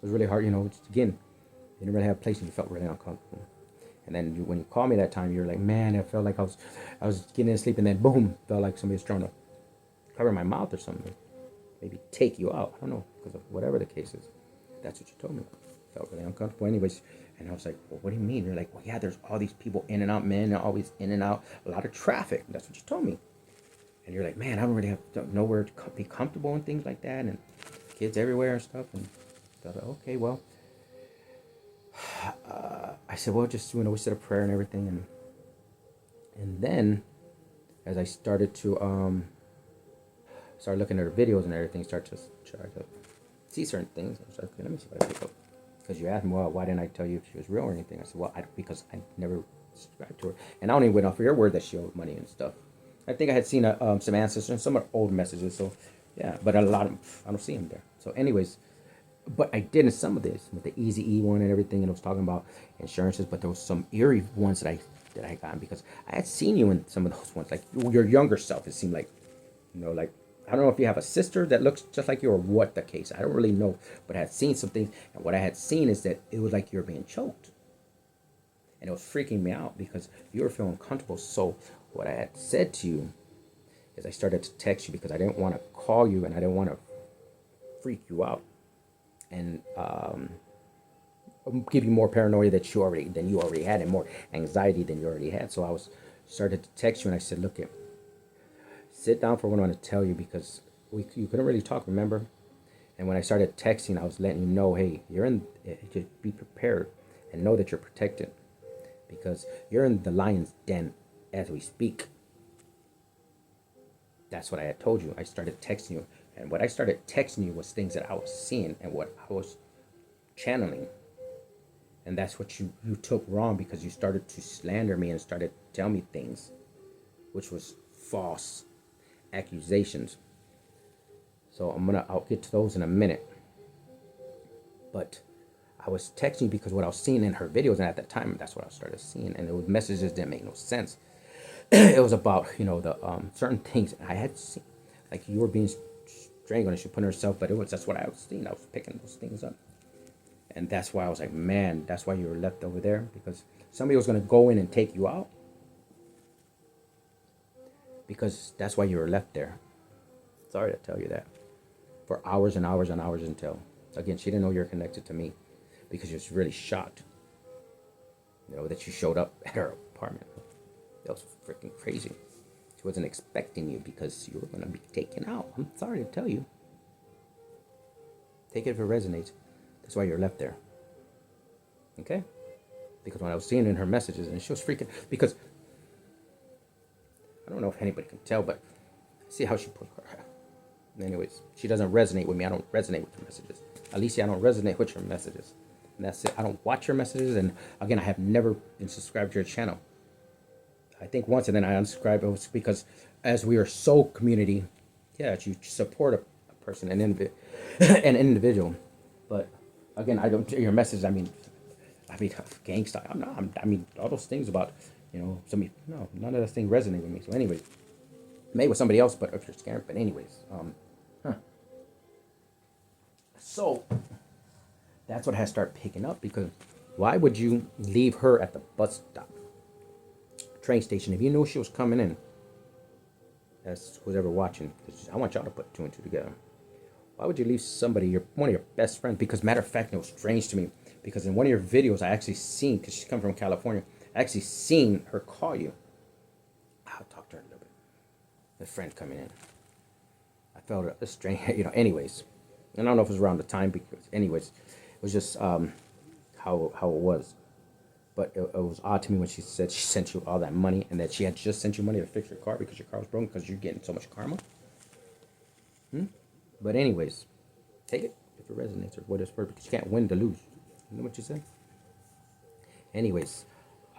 It was really hard, again, you didn't really have a place, and you felt really uncomfortable. And then when you called me that time, you were like, man, I felt like I was getting in sleep, and then boom, felt like somebody was trying to cover my mouth or something, maybe take you out. I don't know, because of whatever the case is. That's what you told me. Felt really uncomfortable anyways. And I was like, well, what do you mean? You're like, well, yeah, there's all these people in and out, men are always in and out, a lot of traffic. That's what you told me. And you're like, man, I don't really have nowhere to be comfortable and things like that, and kids everywhere and stuff. And I thought, okay, well, I said, well, just we said a prayer and everything, and then as I started to start looking at her videos and everything, start to try to see certain things. I was like, okay, let me see what I pick up. Because you asked me, well, why didn't I tell you if she was real or anything? I said, well, because I never subscribed to her, and I only went off of your word that she owed money and stuff. I think I had seen some ancestors and some old messages, so yeah, but a lot of I don't see them there. So anyways, but I did in some of this with the Easy E one and everything, and it was talking about insurances, but there was some eerie ones that I got, because I had seen you in some of those ones, like your younger self. It seemed like, like, I don't know if you have a sister that looks just like you or what the case. I don't really know, but I had seen some things, and what I had seen is that it was like you were being choked, and it was freaking me out because you were feeling comfortable. So what I had said to you is I started to text you, because I didn't want to call you, and I didn't want to freak you out and give you more paranoia than you already had, and more anxiety than you already had. So I started to text you, and I said, look, sit down for what I want to tell you, because you couldn't really talk, remember? And when I started texting, I was letting you know, hey, just be prepared and know that you're protected, because you're in the lion's den as we speak. That's what I had told you. I started texting you, and what I started texting you was things that I was seeing and what I was channeling. And that's what you took wrong, because you started to slander me and started to tell me things, which was false accusations. So I'll get to those in a minute. But I was texting because what I was seeing in her videos, and at that time, that's what I started seeing, and it was messages that didn't make no sense. It was about, the certain things I had seen, like you were being strangled, and she put herself, but that's what I was seeing. I was picking those things up, and that's why I was like, man, that's why you were left over there, because somebody was going to go in and take you out, because that's why you were left there. Sorry to tell you that. For hours and hours and hours, until, again, she didn't know you were connected to me, because she was really shocked. that you showed up at her apartment. That was freaking crazy. She wasn't expecting you because you were going to be taken out. I'm sorry to tell you. Take it if it resonates. That's why you're left there. Okay? Because when I was seeing in her messages, and she was freaking, because I don't know if anybody can tell, but see how she put her. Anyways, she doesn't resonate with me. I don't resonate with her messages. Alicia, I don't resonate with your messages. And that's it. I don't watch your messages. And again, I have never been subscribed to your channel. I think once, and then I unsubscribed. It was because as we are so community, yeah, you support a person, an individual. But again, I don't your message. I mean, gangsta. I mean, all those things about, somebody. No, none of those things resonate with me. So, anyways, maybe with somebody else, but if you're scared. But anyways, So that's what has to start picking up, because why would you leave her at the bus stop, train station, if you knew she was coming in? That's who's ever watching. I want y'all to put two and two together. Why would you leave somebody, one of your best friends? Because matter of fact, it was strange to me, because in one of your videos, I actually seen, because she's come from California, I actually seen her call you. I'll talk to her a little bit. The friend coming in. I felt it strange, anyways. And I don't know if it was around the time, because anyways, it was just how it was. But it was odd to me when she said she sent you all that money, and that she had just sent you money to fix your car because your car was broken, because you're getting so much karma. But anyways, take it if it resonates or what it's for, because you can't win to lose. You know what you said? Anyways,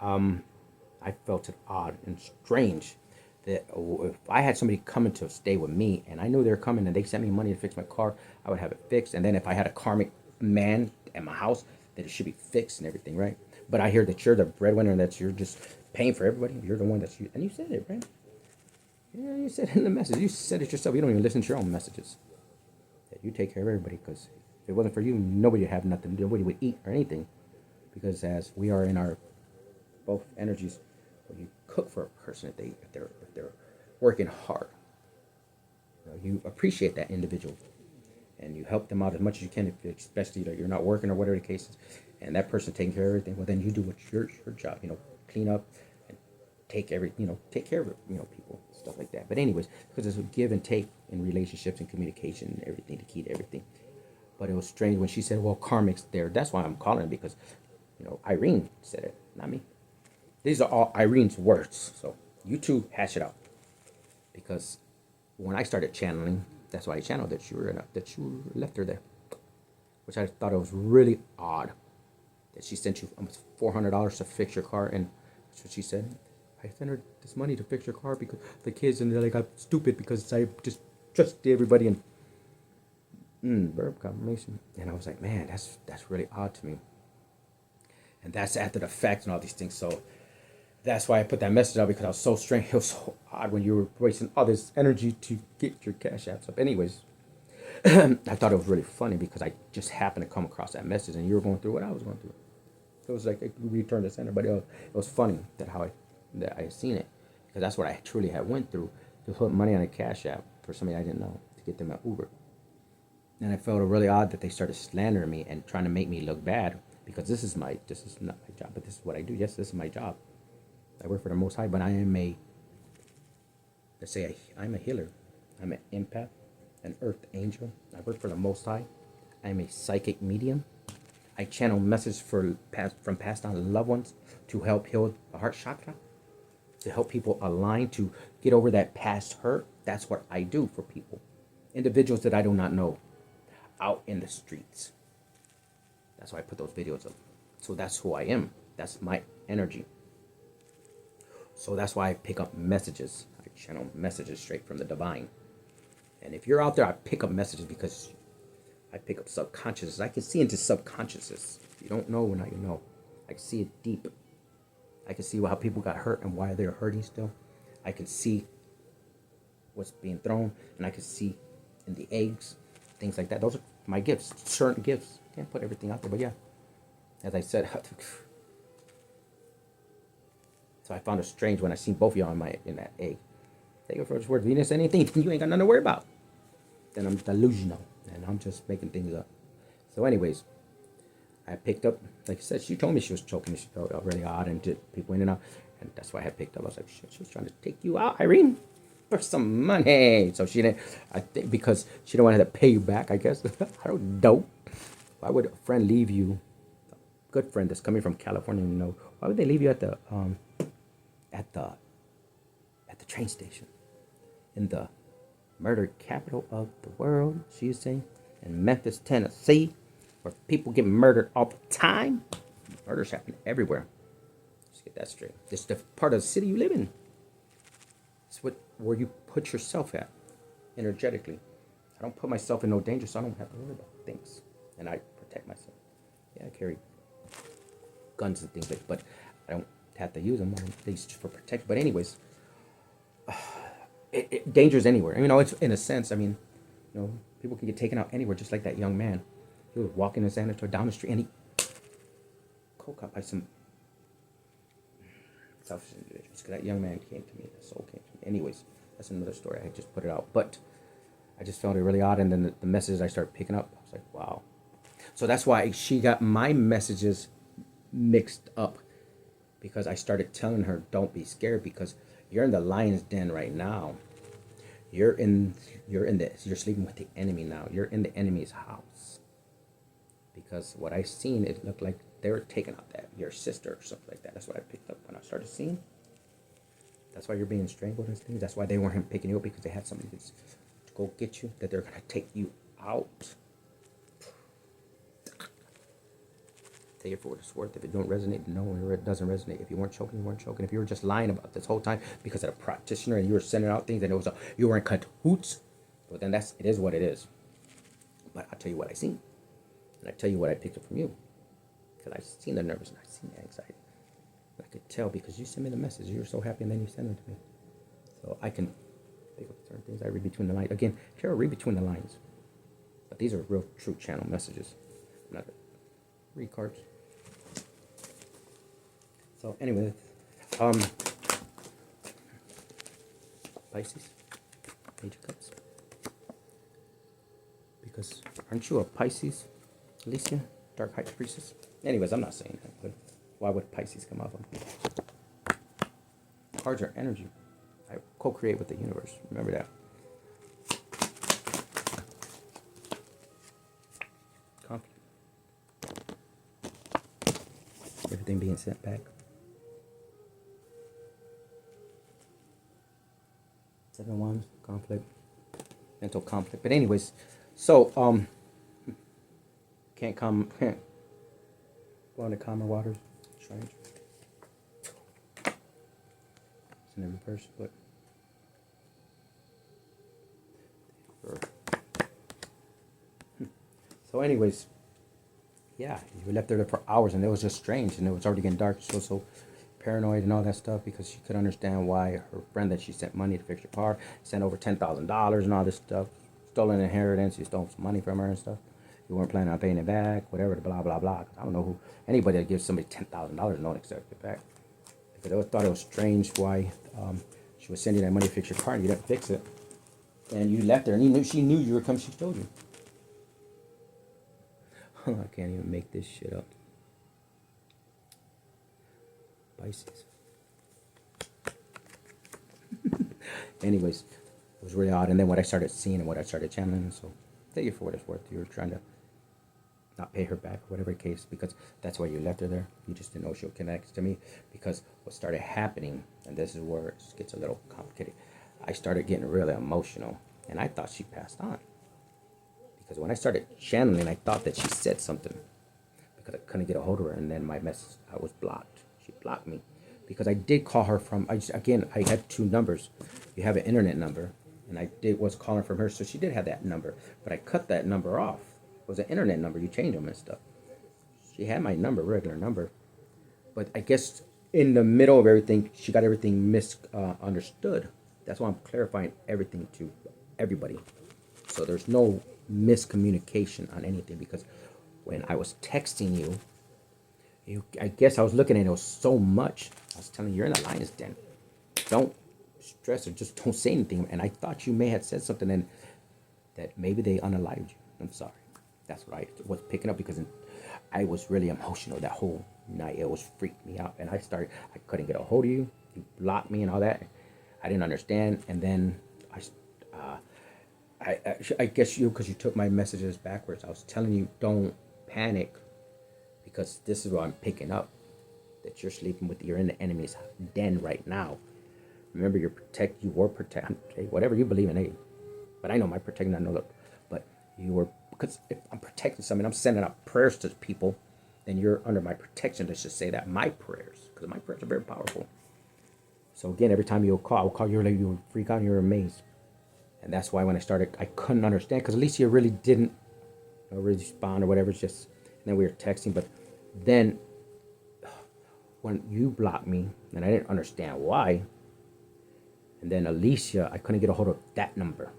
I felt it odd and strange that if I had somebody coming to stay with me, and I knew they were coming, and they sent me money to fix my car, I would have it fixed. And then if I had a karmic man at my house, that it should be fixed and everything, right? But I hear that you're the breadwinner, and that you're just paying for everybody. You're the one that's you, and you said it, right? Yeah, you said it in the message. You said it yourself. You don't even listen to your own messages. That you take care of everybody, because if it wasn't for you, nobody would have nothing. Nobody would eat or anything, because as we are in our both energies, when you cook for a person, if they're working hard, you appreciate that individual, and you help them out as much as you can, especially that you're not working or whatever the case is, and that person taking care of everything. Well, then you do what's your job, clean up and take care of people, stuff like that. But anyways, because there's a give and take in relationships and communication and everything, the key to everything. But it was strange when she said, well, karmic's there. That's why I'm calling it, because Irene said it, not me. These are all Irene's words, so you two hash it out. Because when I started channeling, that's why I channeled that you left her there, which I thought it was really odd that she sent you almost $400 to fix your car, and that's what she said. I sent her this money to fix your car because the kids, and they got stupid because I just trusted everybody, and verb confirmation. And I was like, man, that's really odd to me. And that's after the fact and all these things. So that's why I put that message out, because I was so strange. It was so odd when you were wasting all this energy to get your cash apps up. Anyways, I thought it was really funny, because I just happened to come across that message, and you were going through what I was going through. It was like we returned to center, but it was funny that I had seen it, because that's what I truly had went through, to put money on a cash app for somebody I didn't know, to get them an Uber. And I felt it really odd that they started slandering me and trying to make me look bad, because this is not my job, but this is what I do. Yes, this is my job. I work for the Most High, but I am I'm a healer. I'm an empath, an earth angel. I work for the Most High. I'm a psychic medium. I channel messages from passed on loved ones to help heal the heart chakra, to help people align, to get over that past hurt. That's what I do for people. Individuals that I do not know out in the streets. That's why I put those videos up. So that's who I am. That's my energy. So that's why I pick up messages. I channel messages straight from the divine. And if you're out there, I pick up messages because I pick up subconscious. I can see into subconsciouses. If you don't know, now you know. I can see it deep. I can see how people got hurt and why they're hurting still. I can see what's being thrown, and I can see in the eggs, things like that. Those are my gifts, certain gifts. Can't put everything out there, but yeah. As I said, so I found it strange when I seen both of y'all in that egg. Take it for its word. If you didn't say anything, you ain't got nothing to worry about. Then I'm delusional, and I'm just making things up. So anyways, I picked up, like I said, she told me she was choking me. She felt really odd and did people in and out. And that's why I had picked up. I was like, shit, she was trying to take you out, Irene, for some money. So she didn't, I think because she didn't want to have to pay you back, I guess. I don't know. Why would a friend leave you, a good friend that's coming from California, why would they leave you at the at the at the train station in the murder capital of the world, she was saying, in Memphis, Tennessee, where people get murdered all the time. Murders happen everywhere. Let's get that straight. This is the part of the city you live in. It's where you put yourself at energetically. I don't put myself in no danger, so I don't have to worry about things. And I protect myself. Yeah, I carry guns and things like, but I don't have to use them. These for protection. But anyways, danger's anywhere. It's in a sense. People can get taken out anywhere, just like that young man. He was walking in San Antonio down the street, and he cold cut by some selfish individuals. Because that young man came to me, the soul came to me. Anyways, that's another story. I just put it out, but I just found it really odd. And then the messages I started picking up, I was like, wow. So that's why she got my messages mixed up, because I started telling her, don't be scared, because you're in the lion's den right now. You're sleeping with the enemy now. You're in the enemy's house. Because what I seen, it looked like they were taking out your sister or something like that. That's what I picked up when I started seeing. That's why you're being strangled and things. That's why they weren't picking you up, because they had somebody to go get you, that they're going to take you out. Take it for what it's worth. If it don't resonate, no. It doesn't resonate. If you weren't choking, you weren't choking. If you were just lying about this whole time because of a practitioner and you were sending out things and you were in cahoots, well, then it is what it is. But I'll tell you what I seen. And I tell you what I picked up from you. Because I've seen the nervousness, I've seen the anxiety. I could tell because you sent me the message. You were so happy and then you sent it to me. So I can pick up certain things. I read between the lines. Again, Carol, read between the lines. But these are real true channel messages. I'm not going to read cards. So anyway, Pisces, Page of Cups. Because aren't you a Pisces, Alicia? Dark High Priestess? Anyways, I'm not saying that, but why would Pisces come up on me? Cards are energy. I co-create with the universe. Remember that. Conflict. Everything being sent back. 7 wands, conflict, mental conflict. But anyways, so can't go into calmer waters. Strange. It's in every person, but so anyways, yeah, you left there for hours and it was just strange, and it was already getting dark. She was so paranoid and all that stuff because she could understand why her friend that she sent money to fix her car sent over $10,000 and all this stuff. Stolen inheritance, you stole some money from her and stuff. You weren't planning on paying it back, whatever, blah, blah, blah. I don't know anybody that gives somebody $10,000 don't expect it back. Because I thought it was strange why she was sending that money to fix your car and you didn't fix it. And you left her and she knew you were coming, she told you. I can't even make this shit up. Pisces. Anyways, it was really odd. And then what I started seeing and what I started channeling, so take it for what it's worth. You were trying to not pay her back, whatever the case, because that's why you left her there. You just didn't know she'll connect to me. Because what started happening, and this is where it gets a little complicated, I started getting really emotional. And I thought she passed on. Because when I started channeling, I thought that she said something. Because I couldn't get a hold of her, and then my message, I was blocked. She blocked me. Because I did call her from, I had 2 numbers. You have an internet number, and I was calling from her, so she did have that number. But I cut that number off. It was an internet number. You change them and stuff. She had my number, regular number. But I guess in the middle of everything, she got everything misunderstood. That's why I'm clarifying everything to everybody. So there's no miscommunication on anything, because when I was texting you, I guess I was looking at it was so much. I was telling you, you're in the lion's den. Don't stress or just don't say anything. And I thought you may have said something and that maybe they unalived you. I'm sorry. That's what I was picking up, because I was really emotional that whole night. It was freaked me out. And I couldn't get a hold of you. You blocked me and all that. I didn't understand. And then I guess because you took my messages backwards. I was telling you, don't panic, because this is what I'm picking up, that you're sleeping with, you're in the enemy's den right now. Remember, you were protect, hey, whatever you believe in, hey, but I know my protecting, I know that, but you were, because if I'm protecting something, I'm sending out prayers to people, then you're under my protection. Let's just say that, my prayers, because my prayers are very powerful. So again, every time you'll call, I'll call you, you will freak out and you're amazed. And that's why when I started, I couldn't understand, because Alicia really didn't respond or whatever. It's just, and then we were texting. But then when you blocked me, and I didn't understand why, and then Alicia, I couldn't get a hold of that number.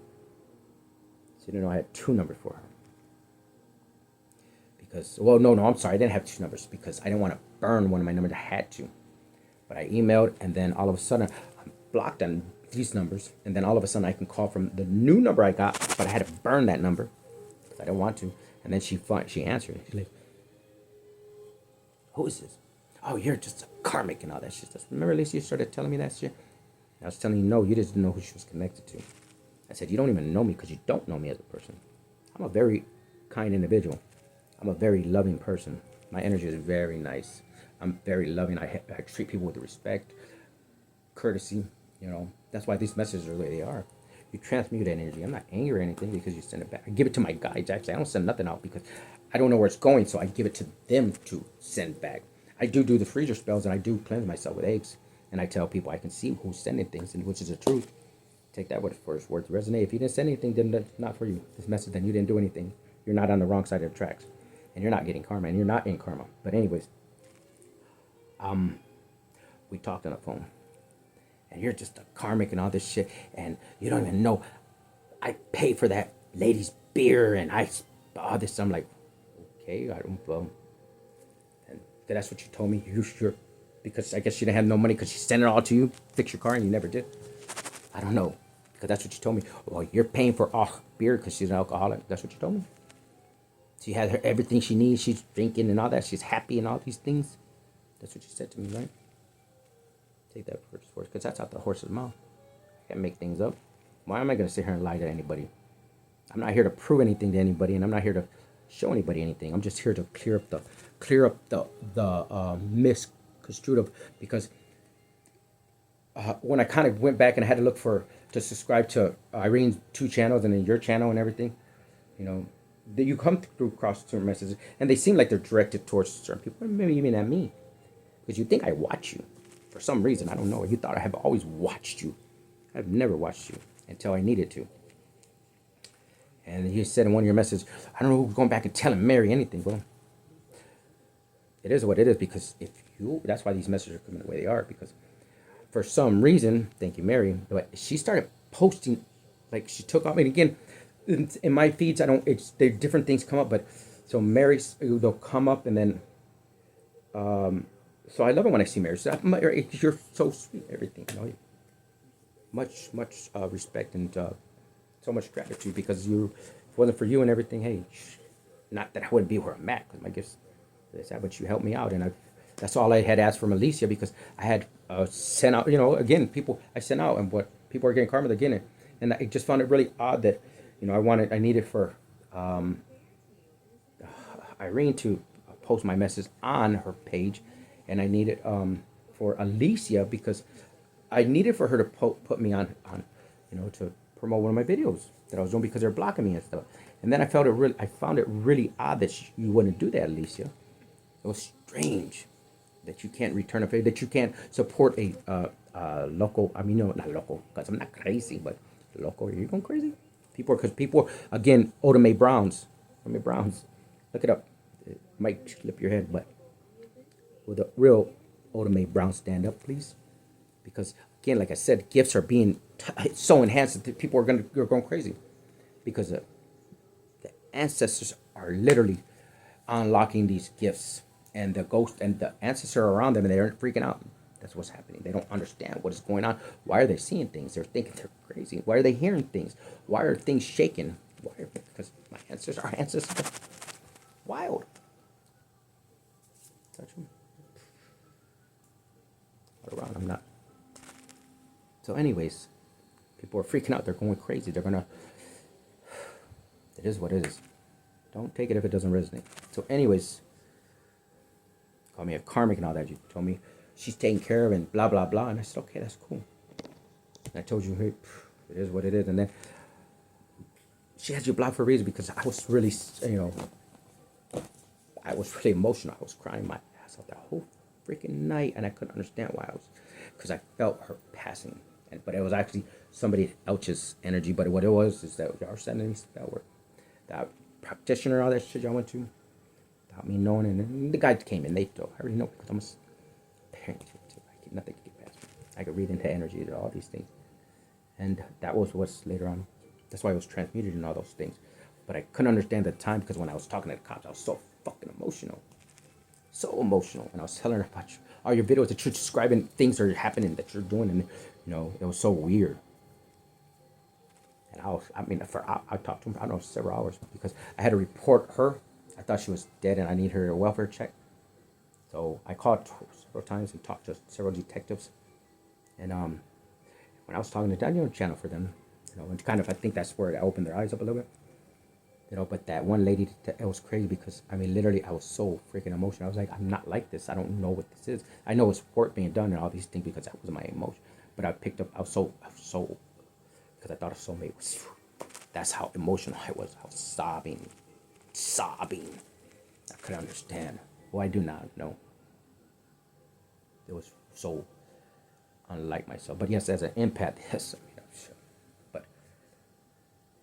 So you know, I had two numbers for her. Because, well, no, I'm sorry. I didn't have two numbers because I didn't want to burn one of my numbers. I had to. But I emailed, and then all of a sudden, I'm blocked on these numbers. And then all of a sudden, I can call from the new number I got, but I had to burn that number because I didn't want to. And then she answered. She's like, who is this? Oh, you're just a karmic and all that shit. Remember, Lisa, you started telling me that shit? I was telling you, no, you just didn't know who she was connected to. I said, you don't even know me because you don't know me as a person. I'm a very kind individual. I'm a very loving person. My energy is very nice. I'm very loving. I treat people with respect, courtesy. You know, that's why these messages are the way they are. You transmute energy. I'm not angry or anything because you send it back. I give it to my guides, actually. I don't send nothing out because I don't know where it's going, so I give it to them to send back. I do the freezer spells, and I do cleanse myself with eggs. And I tell people I can see who's sending things, and which is the truth. Take that for its words. Resonate. If you didn't send anything, then that's not for you. This message, then you didn't do anything. You're not on the wrong side of the tracks. And you're not getting karma, and you're not in karma. But anyways, we talked on the phone. And you're just a karmic and all this shit, and you don't even know. I pay for that lady's beer, and all this. I'm like, okay, I don't. And that's what you told me. You sure? Because I guess she didn't have no money because she sent it all to you, fix your car, and you never did. I don't know, because that's what you told me. Well, you're paying for beer because she's an alcoholic. That's what you told me. She had everything she needs. She's drinking and all that. She's happy and all these things. That's what you said to me, right? Take that first word, because that's out the horse's mouth. I can't make things up. Why am I going to sit here and lie to anybody? I'm not here to prove anything to anybody, and I'm not here to show anybody anything. I'm just here to clear up the misconstrued of, because when I kind of went back and I had to look to subscribe to Irene's 2 channels and then your channel and everything, you know, that you come through across certain messages, and they seem like they're directed towards certain people. Maybe even at me, because you think I watch you. For some reason, I don't know. You thought I have always watched you. I've never watched you until I needed to. And you said in one of your messages, I don't know who's going back and telling Mary anything. Well, it is what it is, because that's why these messages are coming the way they are, because for some reason, thank you, Mary, but she started posting, like she took off. And again, in my feeds, there different things come up, but so Mary, they'll come up, and then, so I love it when I see Mary. So you're so sweet, everything, you know. Much respect and so much gratitude, because if it wasn't for you and everything, hey, not that I wouldn't be where I'm at, because my gifts, but you helped me out, and that's all I had asked from Alicia, because I had sent out, you know, again, people I sent out, and what people are getting karma, they're getting it, and I just found it really odd that, you know, I needed for Irene to post my message on her page. And I needed for Alicia, because I needed for her to put me on, you know, to promote one of my videos that I was doing, because they're blocking me and stuff. And then I found it really odd that you wouldn't do that, Alicia. It was strange that you can't return a favor, that you can't support a local. I mean, no, not local, because I'm not crazy, but local. Are you going crazy? People, again, Oda Mae Browns. Look it up. It might slip your head, but. Will the real Oda Mae Brown stand up, please? Because again, like I said, gifts are being so enhanced that people are going crazy, because the ancestors are literally unlocking these gifts, and the ghost and the ancestors are around them, and they're freaking out. That's what's happening. They don't understand what is going on. Why are they seeing things? They're thinking they're crazy. Why are they hearing things? Why are things shaking? Because our ancestors are wild. Touch them. All around, I'm not. So anyways, people are freaking out. They're going crazy. They're gonna. It is what it is. Don't take it if it doesn't resonate. So anyways, call me a karmic and all that. You told me she's taken care of and blah blah blah. And I said, okay, that's cool. And I told you, hey, it is what it is. And then she had you blocked for a reason because I was really, I was really emotional. I was crying my ass off that whole freaking night, and I couldn't understand why. Because I felt her passing, but it was actually somebody else's energy. But what it was is that y'all sending me that practitioner, all that shit y'all went to, without me knowing. And then the guy came in. I already know because I'm a parent too. Nothing can get past me. I could read into energy and all these things, and that was what's later on. That's why I was transmuted and all those things. But I couldn't understand the time because when I was talking to the cops, I was so fucking emotional. So emotional. And I was telling her about all your videos that you're describing things that are happening that you're doing. And, it was so weird. And I talked to him, I don't know, several hours because I had to report her. I thought she was dead and I need her welfare check. So I called several times and talked to several detectives. And when I was talking to Daniel channel for them, and kind of, I think that's where it opened their eyes up a little bit. But that one lady, it was crazy because, literally, I was so freaking emotional. I was like, I'm not like this. I don't know what this is. I know it's work being done and all these things because that was my emotion. But I picked up, I was so, because I thought a soulmate was, that's how emotional I was. I was sobbing. I couldn't understand. Well, I do not know. It was so unlike myself. But yes, as an empath, yes,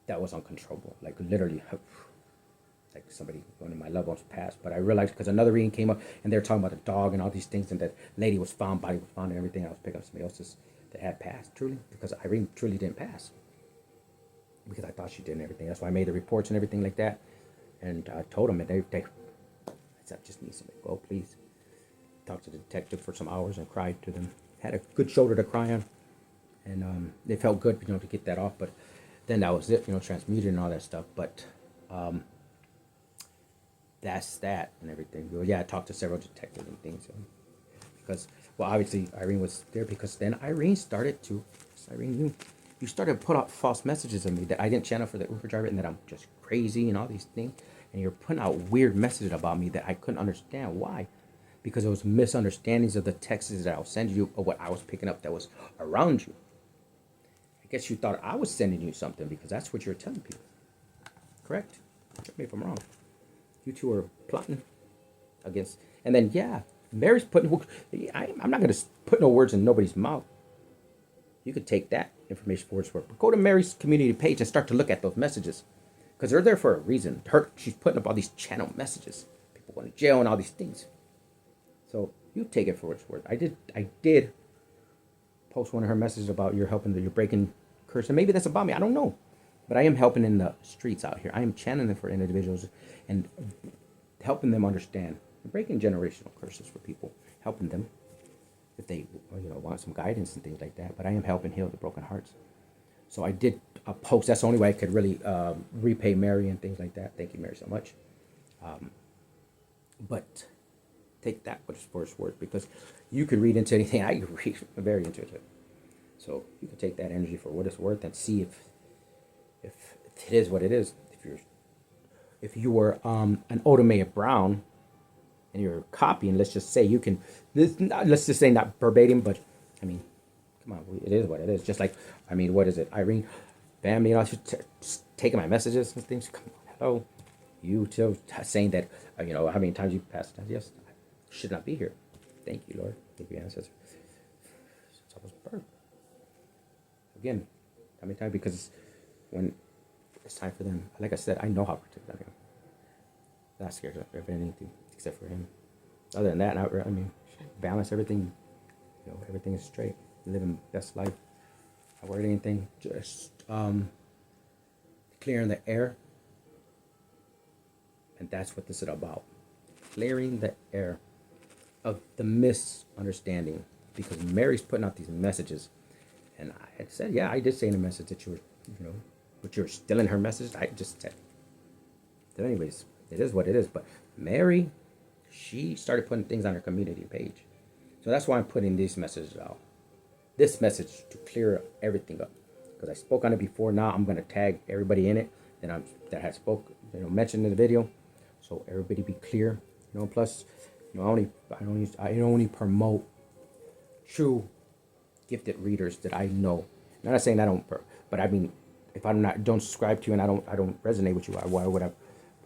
that was uncontrollable, like literally, like somebody, one of my loved ones passed. But I realized because another reading came up and they were talking about the dog and all these things, and that lady was found, body was found and everything. I was picking up somebody else's that had passed truly, because Irene truly didn't pass, because I thought she did and everything. That's why I made the reports and everything like that. And I told them, and they I said, I just need somebody to go, please. Talked to the detective for some hours and cried to them. Had a good shoulder to cry on, and it felt good, to get that off. But then that was it, transmuted and all that stuff. But that's that and everything. Well, yeah, I talked to several detectives and things. Because, well, obviously Irene was there, because then Irene started to, Irene, you started to put out false messages of me that I didn't channel for the Uber driver and that I'm just crazy and all these things. And you're putting out weird messages about me that I couldn't understand why. Because it was misunderstandings of the texts that I was sending you, or what I was picking up that was around you. I guess you thought I was sending you something because that's what you're telling people. Correct? Correct me if I'm wrong. You two are plotting against. And then, yeah, Mary's putting. I'm not going to put no words in nobody's mouth. You could take that information for its worth. But go to Mary's community page and start to look at those messages. Because they're there for a reason. She's putting up all these channel messages. People going to jail and all these things. So you take it for what it's worth. I did post one of her messages about you're breaking curse. And maybe that's about me. I don't know. But I am helping in the streets out here. I am channeling for individuals and helping them understand. Breaking generational curses for people. Helping them if they want some guidance and things like that. But I am helping heal the broken hearts. So I did a post. That's the only way I could really repay Mary and things like that. Thank you, Mary, so much. But take that for its worth, because you could read into anything. I could read very into it. So you can take that energy for what it's worth and see if it is what it is. If you were an Odomea Brown and you're copying, let's just say let's just say not verbatim, but come on, it is what it is. Just like, what is it? Irene, family, she's taking my messages and things. Come on, hello. You too, saying that, how many times you passed? Yes, I should not be here. Thank you, Lord. Thank you, ancestors. Since I was birthed. Again, how many times? Because when it's time for them, like I said, I know how to protect them. I'm not scared of anything except for him. Other than that, balance everything. Everything is straight. Living best life. Not worried anything. Just clearing the air. And that's what this is about. Clearing the air of the misunderstanding. Because Mary's putting out these messages. And I had said, I did say in the message that you were, but you're still in her message. I just said. So anyways, it is what it is. But Mary, she started putting things on her community page. So that's why I'm putting these messages out. This message to clear everything up. Because I spoke on it before. Now I'm going to tag everybody in it that I spoke, mentioned in the video. So everybody be clear. Plus, I only promote true gifted readers that I know. I'm not saying I don't, but I mean, if I don't subscribe to you and I don't resonate with you, why would I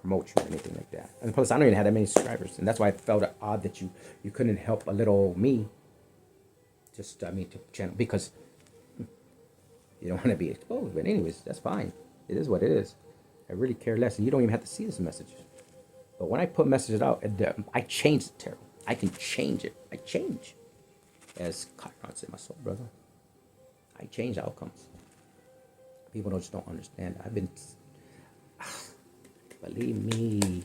promote you or anything like that? And plus, I don't even have that many subscribers, and that's why I felt it odd that you couldn't help a little me. Just to channel, because you don't want to be exposed. But anyways, that's fine. It is what it is. I really care less, and you don't even have to see this message. But when I put messages out, I change the tarot. I can change it. I change. As Chiron said, my soul brother, I change outcomes. People just don't understand. I've been, believe me,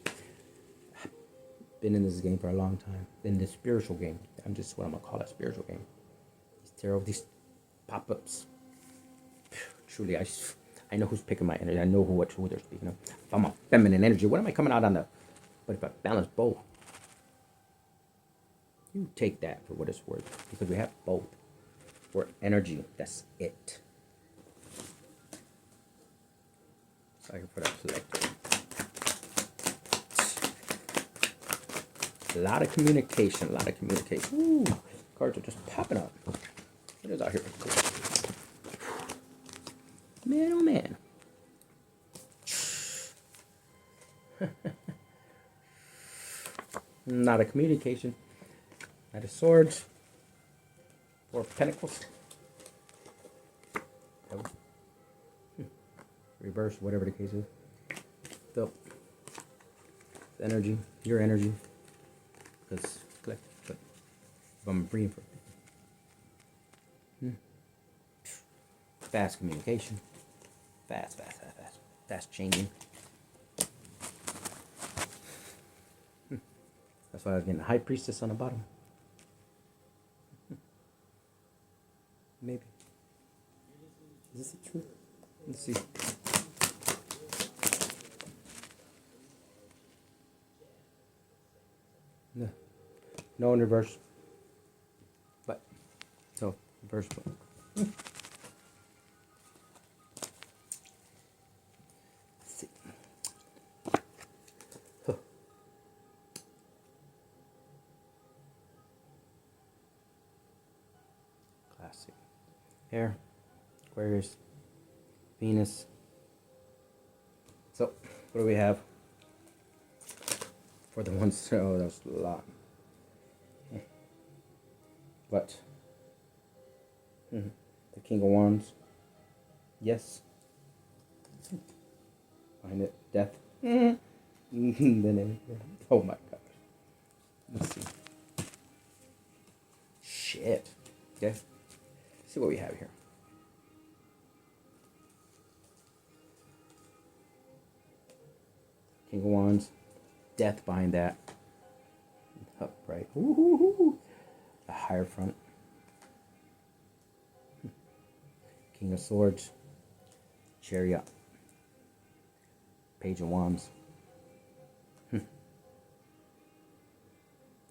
I've been in this game for a long time. In the spiritual game. I'm just what I'm going to call it, spiritual game. These tarot, these pop-ups. Truly, I know who's picking my energy. I know who they're speaking of. If I'm a feminine energy, what am I coming out on the... But if I balance both, you take that for what it's worth. Because we have both. We're energy. That's it. So I can put up selected. A lot of communication. Ooh, cards are just popping up. What is out here? Man, oh man. Not a communication. Knight of Swords. Four of Pentacles. Reverse, whatever the case is. So, energy, your energy. Because, but if I'm breathing for fast communication. Fast changing. That's why I was getting a High Priestess on the bottom. Maybe. Is this the truth? Let's see. No in reverse. But, so, reverse. Let's see. Huh. Classic. Air, Aquarius, Venus. So, what do we have? For the ones, oh, that's a lot. But, the King of Wands, yes. Find it, death. Then oh my gosh. Let's see. Shit. Okay. Let's see what we have here. King of Wands, death behind that. Upright. Ooh. The higher front. King of Swords, Chariot, Page of Wands,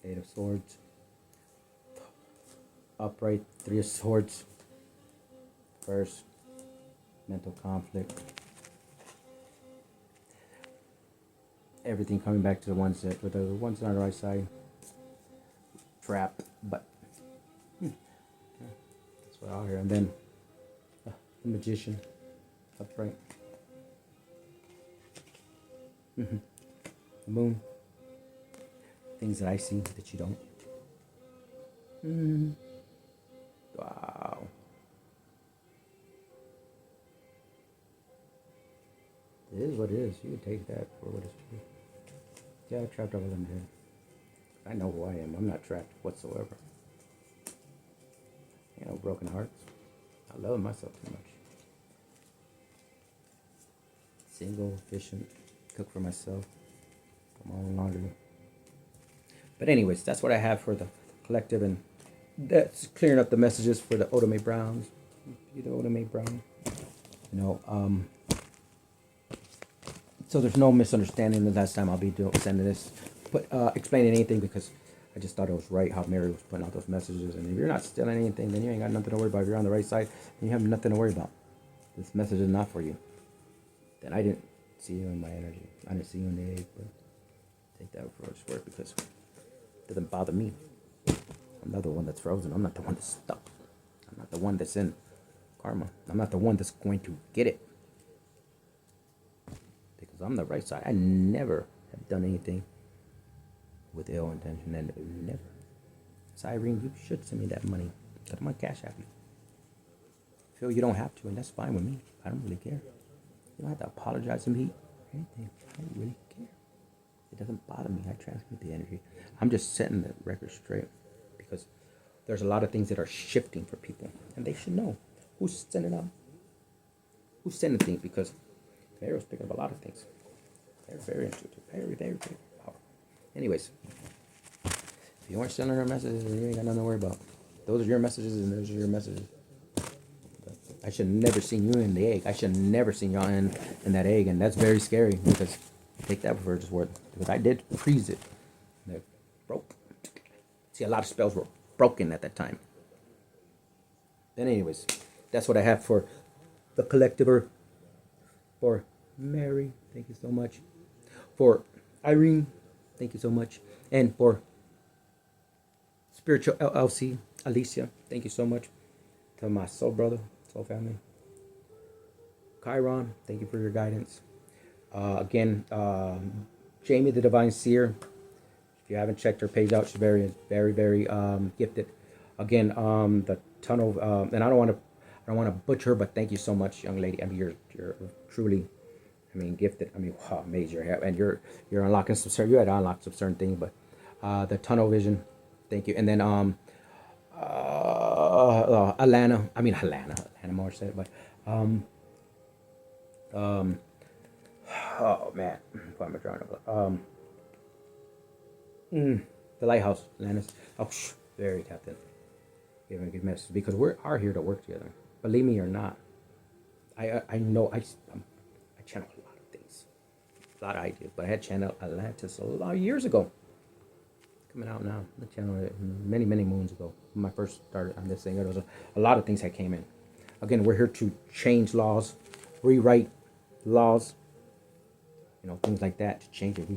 Eight of Swords, upright, Three of Swords, first, mental conflict. Everything coming back to the ones that with the ones on the right side. Trap, but that's what out here. And then the Magician, upright. The Moon. Things that I see that you don't. Wow. It is what it is. You can take that for what it's worth. Yeah, trapped over them here. I know who I am. I'm not trapped whatsoever. Broken hearts. I love myself too much. Single, efficient, cook for myself. I'm all laundry. But anyways, that's what I have for the collective, and that's clearing up the messages for the Otome Browns. The Otome Brown. So there's no misunderstanding. The last time I'll be sending this put explaining anything because I just thought it was right how Mary was putting out those messages. And if you're not stealing anything, then you ain't got nothing to worry about. If you're on the right side, then you have nothing to worry about. This message is not for you. Then I didn't see you in my energy. I didn't see you in the egg, but take that for what it's worth because it doesn't bother me. I'm not the one that's frozen. I'm not the one that's stuck. I'm not the one that's in karma. I'm not the one that's going to get it. Because I'm the right side. I never have done anything with ill intention. And never. So Irene, you should send me that money. Because I'm on Cash App you. Feel you don't have to, and that's fine with me. I don't really care. You don't have to apologize to me or anything. I don't really care. It doesn't bother me. I transmit the energy. I'm just setting the record straight. Because there's a lot of things that are shifting for people. And they should know who's sending up. Who's sending things. Because Pharaoh's picking up a lot of things. They're very intuitive. Very, very, very powerful. Anyways. If you aren't sending her messages, you ain't got nothing to worry about. Those are your messages and those are your messages. I should have never seen you in the egg. I should have never seen y'all in that egg. And that's very scary. Because take that for its worth. Because I did freeze it. And it broke. See, a lot of spells were broken at that time. Then anyways, that's what I have for the collective. For Mary, thank you so much. For Irene, thank you so much. And for Spiritual LLC, Alicia, thank you so much. To my soul brother, soul family. Chiron, thank you for your guidance. Again, Jamie the Divine Seer. If you haven't checked her page out, she's very, very, very gifted. Again, the tunnel, and I don't want to butcher, but thank you so much, young lady. I mean, you're truly, I mean, gifted. I mean, wow, amazing. And you're unlocking some certain. You had to unlock some certain things, but the tunnel vision, thank you. And then Alana Moore said, but oh man, what am I drawing up? The lighthouse, Lannis. Oh, very captain. Giving a good message because we are here to work together. Believe me or not, I know I channel a lot of things, a lot of ideas, but I had channeled Atlantis a lot of years ago. Coming out now, the channel many moons ago when I first started on this thing. There was a lot of things that came in. Again, we're here to change laws, rewrite laws. You know, things like that to change it.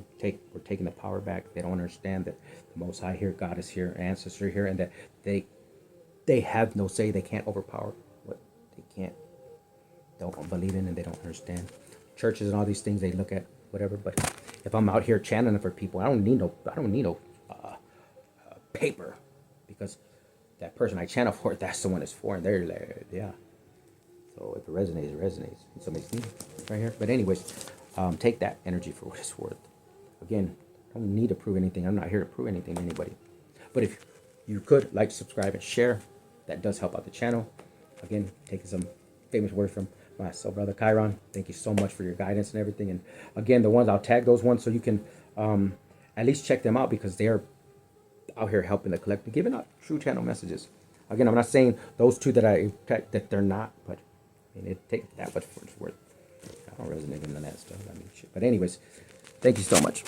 We're taking the power back. They don't understand that the Most High here, God is here, ancestor here, and that they have no say. They can't overpower what they don't believe in, and they don't understand. Churches and all these things, they look at whatever. But if I'm out here channeling for people, I don't need no paper, because that person I channel for, that's the one it's for, and they're like, yeah. So if it resonates, it resonates. And somebody's right here. But anyways. Take that energy for what it's worth. Again, I don't need to prove anything. I'm not here to prove anything to anybody. But if you could like, subscribe, and share, that does help out the channel. Again, taking some famous words from my soul brother Chiron. Thank you so much for your guidance and everything. And again, the ones I'll tag those ones so you can at least check them out, because they're out here helping the collective, giving out true channel messages. Again, I'm not saying those two that they're not, but I mean, it takes that much for it's worth. I don't resonate in that stuff. I mean, shit. But anyways, thank you so much.